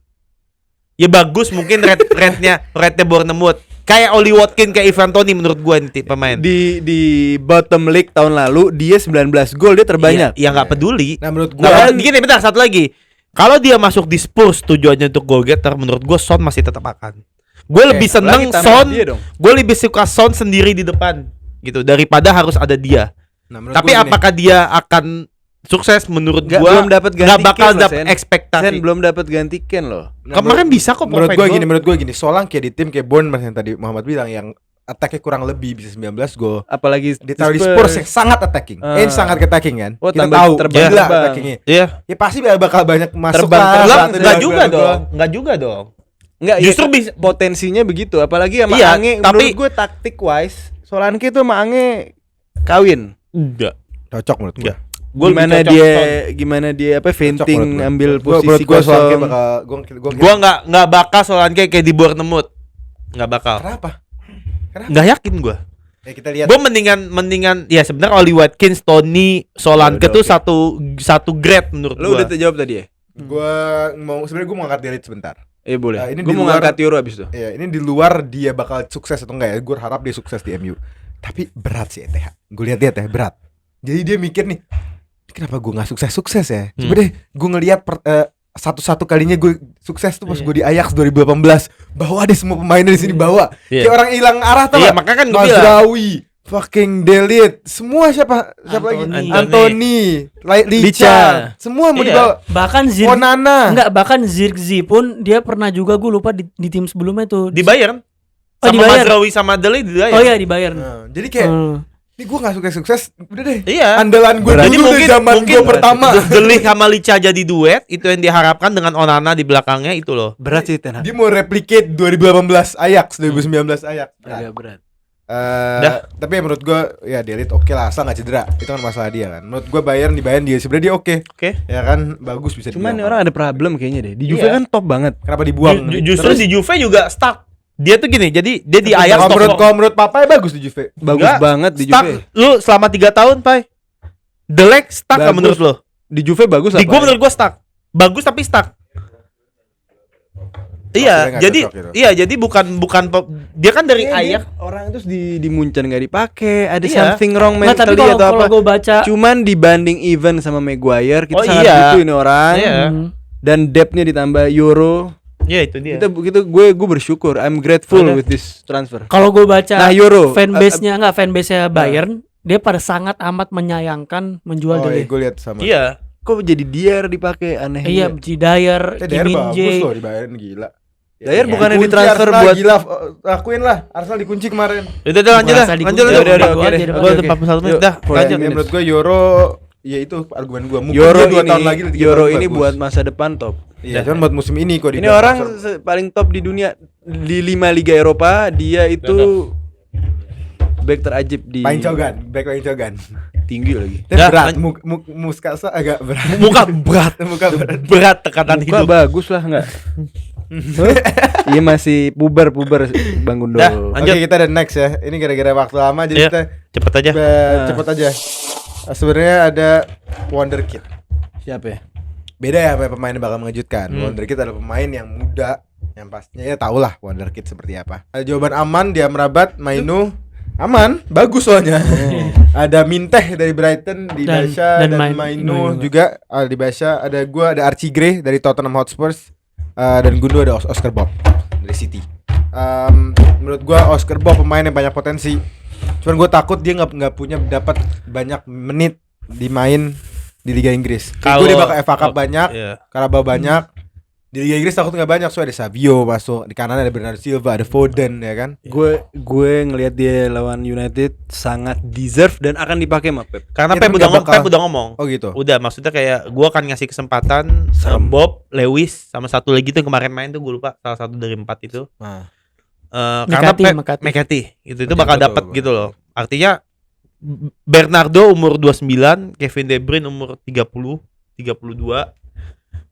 Ya bagus mungkin rate-nya Bournemouth. Kayak Oli Watkins, kayak Ivan Toney menurut gua nih pemain. Di bottom league tahun lalu dia 19 gol, dia terbanyak. Iya, nggak peduli. Nah menurut gue Nah, gini bentar satu lagi. Kalau dia masuk di Spurs tujuannya untuk goal getter, menurut gue Son masih tetap akan. Gue lebih seneng apalagi tambah Son. dia dong. Gue lebih suka Son sendiri di depan gitu daripada harus ada dia. Nah, Tapi apakah dia akan sukses menurut Nggak, gue? belum dapat ganti Nggak bakal Ken loh, dapat Sen. ekspektasi. Sen belum dapat ganti Ken loh. Kemarin bisa kok menurut provide goal. menurut gue gini, Solanke di tim kayak Bournemouth yang tadi Muhammad bilang yang attack-nya kurang lebih bisa 19 gol. Apalagi Ditaruh di Spurs yang sangat attacking. Sangat attacking kan. Oh, Kita tambah tahu terbang. gila attackingnya. Iya. Ya pasti bakal banyak masuk Terbang, lah. terbang, satu, Enggak dua, juga dua, dong. Enggak juga dong. Enggak, Justru iya, bisa- potensinya begitu. Apalagi sama Iya, Ange, tapi- menurut gue taktik wise, Solanke tuh sama Ange kawin. Enggak. Cocok menurut gue. Enggak. Gua lebih Gimana cocok dia Son. gimana dia apa Cocok fainting menurut gue. ambil Menurut posisi gue Solanke kosong. bakal Gua nggak bakal Solanke kayak di Bournemouth. Nggak bakal. Kenapa? Nggak yakin gua. Ya kita lihat. Gue mendingan ya sebenarnya Oli Watkins, Tony, Solanke Udah, tuh oke. satu grade menurut Lu gua. udah jawab tadi ya? Gue mau sebenarnya gue mau angkat Delete sebentar. Iya boleh. Nah, ini Gue di mau luar- ngangkat Euro abis itu. Ya, ini di luar dia bakal sukses atau enggak ya? Gue harap dia sukses di MU. Tapi berat sih ETH. Gue lihat dia berat. Jadi dia mikir nih, kenapa gue nggak sukses ya? Coba deh gue ngelihat satu kalinya gue sukses tuh pas gue di Ajax 2018. Bawa deh semua pemainnya di sini bawa. Iya. Kayak orang hilang arah tau Iya, gak? makanya kan gue bilang. Mazraoui, fucking Delete, semua siapa lagi? Anthony. Anthony, Licha, Licha. semua mau Iya. dibawa. Bahkan Onana. bahkan Zirkzee pun dia pernah juga, gue lupa di tim sebelumnya tuh. Di Bayern. Oh, Sama di Bayern. Mazraoui sama Dele di Bayern. Oh iya di Bayern. Nah, jadi kayak ini gue nggak sukses, udah deh. Iya. Andalan gue Jadi dulu deh zaman gue pertama. Dele sama Licha jadi duet, itu yang diharapkan dengan Onana di belakangnya itu loh. Berat sih Ten Hag. Dia mau replicate 2018 Ajax, 2019 Ajax. Agak berat. Tapi ya menurut gue ya Delete oke lah, asal nggak cedera. Itu kan masalah dia kan. Menurut gue Bayern dia sebenarnya dia oke. Oke. Ya kan bagus bisa Cuman ini dibilang. orang ada problem kayaknya deh. Di Juve Iya. kan top banget. Kenapa dibuang? Justru di Juve juga stuck. Dia tuh gini, jadi dia di Ajax Kalau menurut papa ya bagus di Juve. Bagus Enggak, banget di stuck. Juve. Lu selama 3 tahun, Pai. The leg stuck gak Bagus. menurut lo? Di Juve bagus Di apa? gua menurut gua stuck. Bagus tapi stuck. Iya, nggak jadi cocok gitu. iya, jadi bukan dia kan dari Ajax. Orang terus di Munchen nggak dipakai. Ada Iya. something wrong Nggak, tapi mentally atau kalau apa. gue baca Cuman dibanding even sama Maguire kita Oh, sangat iya. butuh ini orang. Iya. Dan depth-nya ditambah Euro. Iya, itu dia. Kita begitu gue bersyukur. I'm grateful Ada. with this transfer. kalau gue baca Nah, Euro. fanbase-nya Bayern, dia pada sangat amat menyayangkan menjual Oh, Dele. gue lihat sama. Iya. Kok jadi Dier dipakai aneh. Iya, Dyer, Dyer Kim bagus Min-jae. loh di Bayern gila. Dyer Ya, bukannya dikunci ditransfer Arsenal, buat gila, lakuin lah. Arsenal dikunci kemarin. Udah lanjut dah. Merasa Lanjut dikunci. lanjut. Udah, oke deh. Gua Oke, udah oke. 41 menit Yuk, dah. for Lanjut. Ya, menurut gue Euro ya itu argumen gue. Mungkin Euro dia 2 ini, tahun lagi 3 Euro tahun ini bagus. buat masa depan top. Iya, cuman buat musim ini kok Ini orang paling top di dunia di 5 liga Eropa, dia itu back terajib di Paling cogan, back paling cogan. tinggi lagi. Tapi Dah, berat, muskasa agak berat. Muka berat. Muka berat. Berat tekanan Muka hidup. bagus lah enggak? Iya masih puber Bang Gundo. Dah, Oke, lanjut. kita ada next ya. Ini gara-gara waktu lama jadi Iya. kita Cepet aja. cepet aja. Sebenarnya ada Wonderkid. Siapa ya? Beda ya sama pemain yang bakal mengejutkan. Hmm. Wonderkid adalah pemain yang muda, yang pastinya ya tau lah Wonderkid seperti apa. Ada jawaban aman, dia merabat, Mainu aman, bagus soalnya. Ada Minteh dari Brighton di Dan- Basha dan dan, Mainu Mainu juga di Basha. Ada gua ada Archie Gray dari Tottenham Hotspurs dan Gundo ada Oscar Bob dari City. Menurut gua Oscar Bob pemain yang banyak potensi. Cuman gua takut dia nggak punya dapat banyak menit dimain di Liga Inggris. Gue dia bakal FA Cup banyak, Iya. Carabao banyak. Di Liga Inggris takut nggak banyak, soalnya ada Savio masuk, di kanan ada Bernardo Silva, ada Foden ya kan. Gue ngelihat dia lawan United sangat deserve dan akan dipakai sama Pep. Karena Dia Pep tuh udah, nggak bakal- Pep udah ngomong. Oh gitu. Udah, maksudnya kayak gua akan ngasih kesempatan Serem. Bob, Lewis sama satu lagi tuh yang kemarin main tuh gue lupa, salah satu dari 4 itu. Nah, Karena Mekati, Pep Mekati. Mekati itu Betul, bakal betul, dapat betul. gitu loh. Artinya Bernardo umur 29, Kevin De Bruyne umur 30, 32.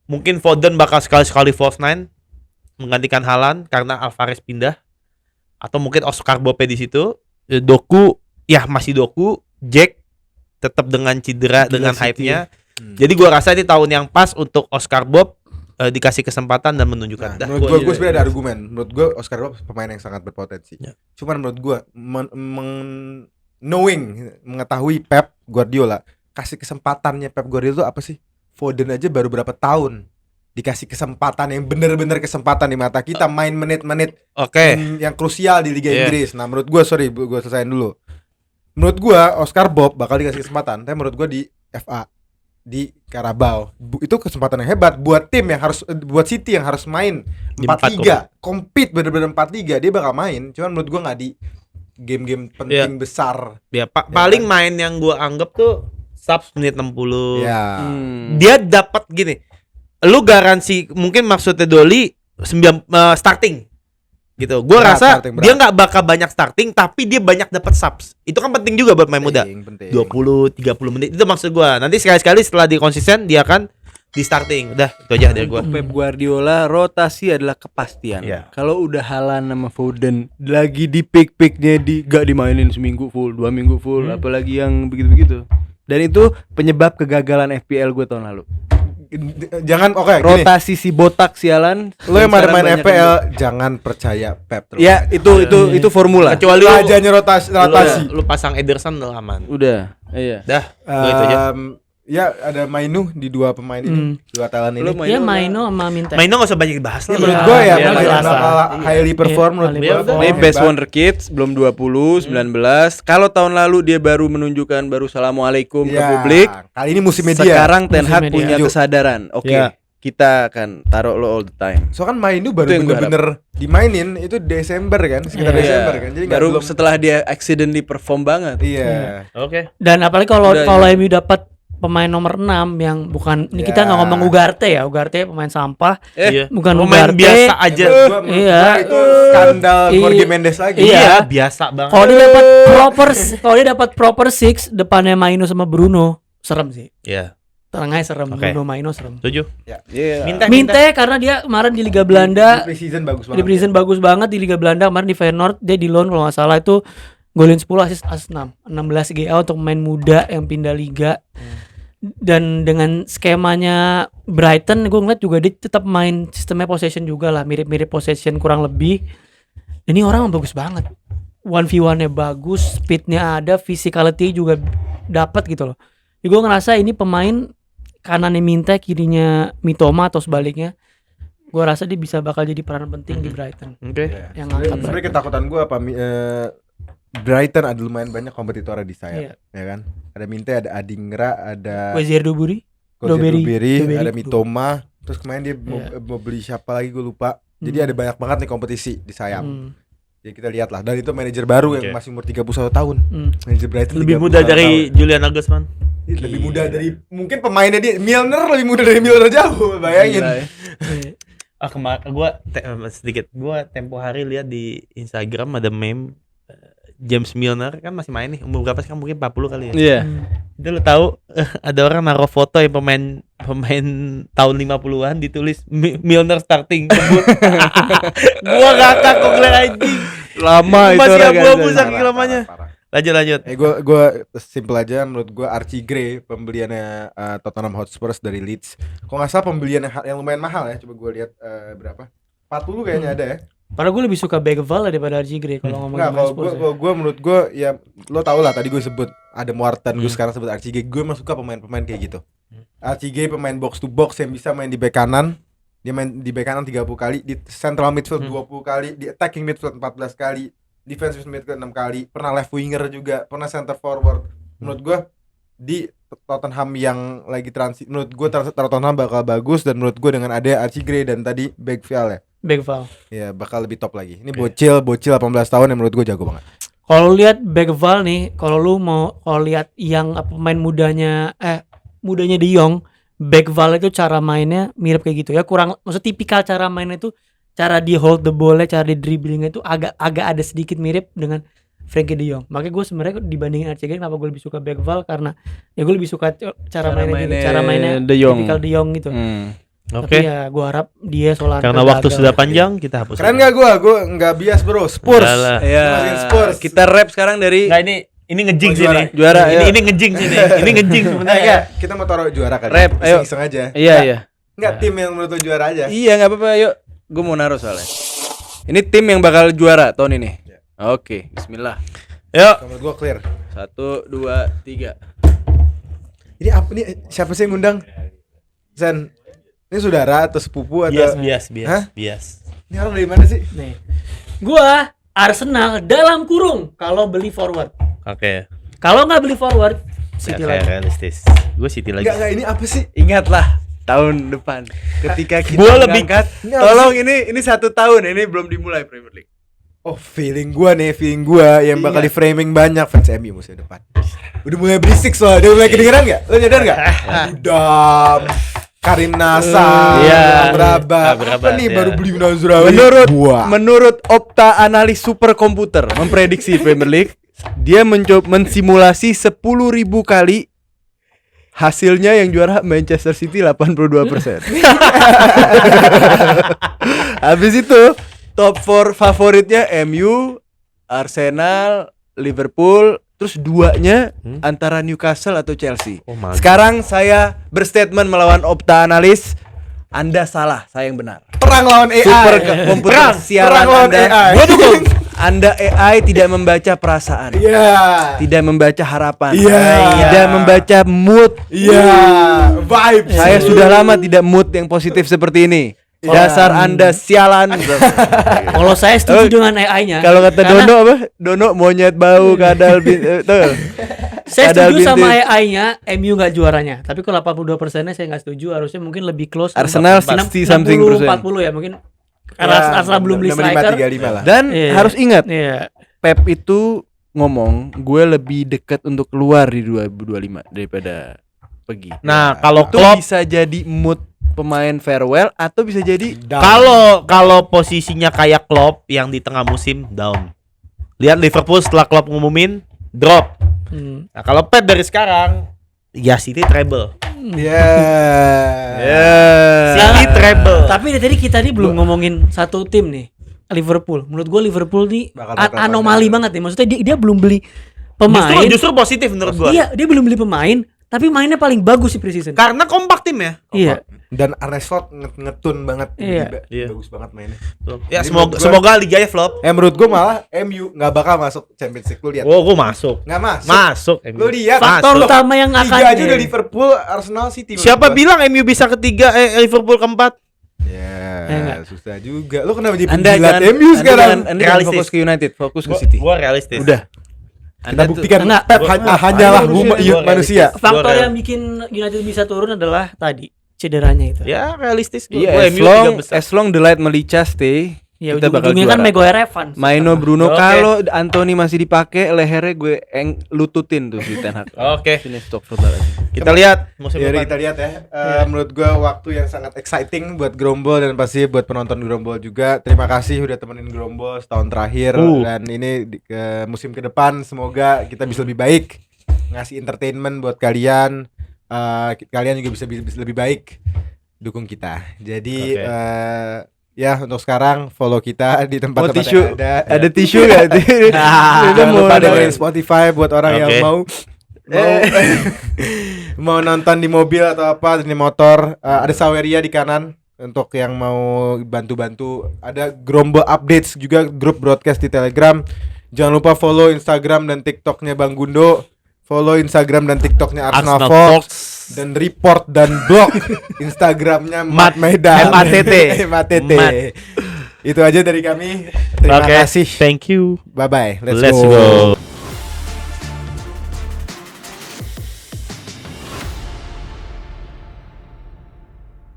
Mungkin Foden bakal sekali-sekali false nine menggantikan Haaland karena Alvarez pindah. Atau mungkin Oscar Bope di situ. Doku ya masih Doku, Jack tetap dengan cedera Gila dengan City. hype-nya. Jadi gua rasa ini tahun yang pas untuk Oscar Bob dikasih kesempatan dan menunjukkan. Nah, Dah, menurut gua- gue sebenarnya ada argumen. Menurut gue Oscar Bob pemain yang sangat berpotensi. Ya. Cuman menurut gue mengetahui Pep Guardiola, kasih kesempatannya Pep Guardiola itu apa sih? Foden aja baru berapa tahun dikasih kesempatan yang bener-bener kesempatan di mata kita main menit-menit Oke. yang krusial di Liga Iya. Inggris. Nah, menurut gue gue selesaiin dulu. Menurut gue Oscar Bob bakal dikasih kesempatan, tapi menurut gue di FA di Carabao itu kesempatan yang hebat buat tim yang harus buat City yang harus main Di 4-3, compete bener-bener 4-3 dia bakal main. Cuman menurut gue nggak di game-game penting besar. Ya, Ya paling kan? main yang gua anggap tuh subs menit 60. Ya. Dia dapat gini. Lu garansi mungkin maksudnya Doli starting. Gitu. Gua Berat, rasa starting berat. dia nggak bakal banyak starting tapi dia banyak dapat subs. Itu kan penting juga buat main muda. Penting. 20 30 menit itu maksud gua. Nanti sekali-sekali setelah di konsisten dia akan di starting. Udah, itu aja dari gua. Untuk Pep Guardiola rotasi adalah kepastian. Iya. Kalau udah Haaland sama Foden lagi di peak-peaknya gak dimainin seminggu full, 2 minggu full, apalagi yang begitu-begitu. Dan itu penyebab kegagalan FPL gue tahun lalu. Jangan gini. Rotasi si botak sialan. Lo yang sekarang main banyak FPL jangan percaya Pep terus. Ya itu formula. Kecuali lu, Rajanya rotasi. lu pasang Ederson lo aman. Udah, iya. Dah, gua itu aja. Ya ada Mainu di dua pemain ini, dua talent Lu ini. Dia Maino sama Minta. Maino nggak usah banyak dibahas lah. Menurut Iya, gue ya iya, pemain iya, yang bakal iya. highly perform menurut Highly gue. perform. Ini Oh, best hebat. wonder kids belum 20, 19. Kalau tahun lalu dia baru menunjukkan baru assalamualaikum ke Iya, publik. kali ini musim media. Sekarang Ten Musim Hag media. punya Setuju. kesadaran. Oke, Iya. kita akan taruh lo all the time. So kan Mainu baru Itu yang gua bener-bener dimainin itu Desember kan, sekitar Iya. Desember kan. Jadi nggak baru belum. setelah dia accidentally perform banget. Iya. Oke. Dan apalagi kalau Udah, kalau iya. MU dapat pemain nomor 6 yang bukan ini Ya. kita nggak ngomong Ugarte ya. Ugarte pemain sampah. Iya. Bukan pemain Ugarte. biasa aja. Menurut Iya. gua itu skandal Iya. Jorge Mendes lagi. Iya. Iya, biasa banget. Kalau dia dapat proper six depannya Maino sama Bruno, serem sih. Iya. Tengahnya serem, Oke. Bruno Maino serem. Setuju. Iya. Minta. Karena dia kemarin di Liga Belanda Di preseason bagus di banget. preseason bagus banget di Liga Belanda kemarin di Feyenoord dia di loan kalau nggak salah itu golin 10 assist 6 16 GA untuk pemain muda yang pindah liga. Dan dengan skemanya Brighton gue ngeliat juga dia tetap main sistemnya possession juga lah, mirip-mirip possession kurang lebih. Ini orang bagus banget, 1v1 nya bagus, speednya ada, physicality juga dapat gitu loh. Jadi gue ngerasa ini pemain kanannya Minta, kirinya Mitoma atau sebaliknya. Gue rasa dia bisa bakal jadi peran penting di Brighton. Oke. Yang angkat Sebenarnya Brighton. ketakutan gue apa Brighton ada lumayan banyak kompetitornya di sayap, Iya. ya kan? Ada Minte, ada Adingra, ada Wezier Doburi. Doberi, Doberi. ada Mitoma. Terus kemarin dia Iya. mau beli siapa lagi gue lupa. Jadi ada banyak banget nih kompetisi di sayap. Jadi kita lihat lah. Dan itu manajer baru yang Oke. masih umur 31 tahun. Manajer Brighton Lebih 31 muda dari tahun. Julian Nagelsmann. Lebih muda dari mungkin pemainnya dia Milner lebih muda dari Milner jauh, bayangin. Gila ya. Kemarin gua tempo hari lihat di Instagram ada meme James Milner kan masih main nih, umur berapa sekarang, mungkin 40 kali ya. Iya. Itu lu tahu ada orang naruh foto yang pemain tahun 50-an ditulis Milner starting debut. Gua ngakak kok ngeliat anjing. Lama itu Masih orang abu-abu kan. saking lamanya. Parah. Lanjut. Gue simple aja, menurut gue Archie Gray pembeliannya Tottenham Hotspur dari Leeds. Kok nggak salah pembelian yang lumayan mahal ya. Coba gue lihat berapa? 40 kayaknya ada ya. Padahal gue lebih suka Bergvall daripada Archie Gray kalau ngomongin Enggak, kalau Spurs ya. gue menurut gue ya lo tau lah, tadi gue sebut ada Morton, gue sekarang sebut Archie Gray. Gue emang suka pemain-pemain kayak gitu. Archie Gray pemain box to box yang bisa main di bek kanan. Dia main di bek kanan 30 kali, di central midfield 20 kali, di attacking midfield 14 kali, defensive midfield 6 kali, pernah left winger juga, pernah center forward. Menurut gue di Tottenham yang lagi transit, menurut gue Tottenham bakal bagus. Dan menurut gue dengan ada Archie Gray dan tadi Bergvall Bergvall. ya bakal lebih top lagi. Ini bocil 18 tahun yang menurut gue jago banget. Kalau lu lihat Bergvall nih, kalau lihat yang pemain mudanya De Jong, Bergvall itu cara mainnya mirip kayak gitu ya, kurang maksud tipikal cara mainnya itu cara di hold the ball-nya, cara di dribblingnya itu agak ada sedikit mirip dengan Frankie De Jong. Makanya gue sebenarnya dibandingin Archie Gray, kenapa gue lebih suka Bergvall, karena ya gue lebih suka cara mainnya De Jong. tipikal De Jong gitu. Oke. Tapi ya gue harap dia Solana Karena waktu sudah panjang kita hapus. Keren gak gue? Gue nggak bias bro. Spurs. Udah lah. Iya. Masukin Spurs. Kita rap sekarang dari Nggak, ini ngejing Oh, sini. juara, Ini ayo. ini ngejing sini. Ini ngejing sebenarnya. Enggak, kita mau taruh juara kan. Rap, ayo. Iseng aja. Iya. Enggak tim yang menurut lo juara aja. Iya, enggak apa-apa, yuk. Gue mau naruh soalnya. Ini tim yang bakal juara tahun ini. Ya. Oke, bismillah. Yuk. Menurut gue clear. 1 2 3. Ini apa nih? Siapa sih yang ngundang? Zen. Ini saudara atau sepupu atau? Bias. Hah? Bias. Ini orang dari mana sih? Nih. Gua Arsenal dalam kurung kalau beli forward. Oke. Kalau nggak beli forward, City Kayak lagi. realistis. Gue City lagi. Enggak, ini apa sih? Ingatlah tahun depan ketika kita Gua lebih- mengangkat. Ini apa Tolong ini 1 tahun, ini belum dimulai Premier League. Oh, feeling gua yang bakal di framing banyak fans MU musim depan. Udah mulai berisik soalnya, udah mulai kedengeran enggak? Lo nyadar enggak? Udah Karim Nasa, Iya. Amrabat. Amrabat, Apa nih ya. baru beli Nazraoui? Menurut Opta analis superkomputer memprediksi Premier League, dia mensimulasi 10.000 kali. Hasilnya yang juara Manchester City 82%. Habis itu top 4 favoritnya MU, Arsenal, Liverpool, terus duanya antara Newcastle atau Chelsea. Oh, mantap. Sekarang saya berstatement melawan Opta analis, Anda salah, saya yang benar. Perang lawan AI. Super komputer siaran perang lawan Anda. AI. Gua dukung. Anda AI tidak membaca perasaan, Iya. tidak membaca harapan, Iya. tidak membaca mood. Iya. Vibes. Saya sudah lama tidak mood yang positif seperti ini. Dasar Anda sialan. Kalau saya setuju dengan AI-nya. Kalau kata Karena Dono apa? Dono monyet bau kadal tuh. saya kadal setuju sama bintik. AI-nya MU nggak juaranya. Tapi kalau 82%-nya saya nggak setuju, harusnya mungkin lebih close. Arsenal 60 something persen. 40 ya mungkin. Karena Arsenal belum beli striker. 65 lah. Dan Iya. harus ingat, Iya. Pep itu ngomong, gue lebih dekat untuk keluar di 2025 daripada pergi. Nah, kalau Itu Klopp bisa jadi mood pemain farewell atau bisa jadi kalau posisinya kayak Klopp yang di tengah musim down. Lihat Liverpool setelah Klopp ngumumin drop. Hmm. Nah, kalau Pep dari sekarang ya City treble. Iya. City treble. Tapi dari tadi kita nih belum ngomongin satu tim nih, Liverpool. Menurut gua Liverpool nih Bakal anomali banget nih. Maksudnya dia belum beli pemain. Justru positif menurut gua. Iya, dia belum beli pemain, tapi mainnya paling bagus di preseason. Karena kompak tim ya. Iya. Dan Arne Slot ngetun banget. Iya. Iya. Bagus banget mainnya. Ya Jadi semoga menurut gua- semoga liganya flop. Menurut gue malah MU nggak bakal masuk Champions League. Lu lihat. Oh, gua masuk. Nggak masuk. Masuk. Lu lihat. Faktor Masuk. utama yang akan Tiga aja udah Liverpool, Arsenal, City. menurut Siapa gua. bilang MU bisa ketiga, Liverpool keempat? Ya, enggak. susah juga. Lu kenapa jadi Anda penjilat jangan, MU sekarang? Anda jangan Realistis. fokus ke United, fokus ke City. Gua realistis. Udah. Kita buktikan Enggak. Pep hanyalah Gua manusia. faktor Gua yang bikin United bisa turun adalah tadi cederanya itu. Ya realistis. Iya, Gua as MU long, tiga besar. as long the light Melicha stay, Ya kita bakal ujung-ujungnya kan juara. Maguire Evans. Maino Bruno, Oke. kalau Anthony masih dipakai, lehernya gue lututin tuh si Ten Hag. Oke. Sini stok lagi. Kita lihat musim Jadi depan. kita lihat ya. Menurut gua waktu yang sangat exciting buat Grombol dan pasti buat penonton Grombol juga. Terima kasih udah temenin Grombol setahun terakhir dan ini ke musim ke depan semoga kita bisa lebih baik ngasih entertainment buat kalian. Kalian juga bisa lebih baik dukung kita. Jadi Oke. ya untuk sekarang follow kita di tempat-tempat tisu? yang ada. Ada tisu gak? Jangan lupa dengerin Spotify buat orang yang Oke. mau mau nonton di mobil atau apa di motor. Ada Saweria di kanan untuk yang mau bantu-bantu. Ada Grombol Updates juga, grup broadcast di Telegram. Jangan lupa follow Instagram dan TikToknya Bang Gundo. Follow Instagram dan TikToknya Arsenal Fox. Dan report dan blog Instagramnya Mat Medan. MATT. MATT. Mat. Itu aja dari kami. Terima Oke, kasih. thank you. Bye bye. Let's go.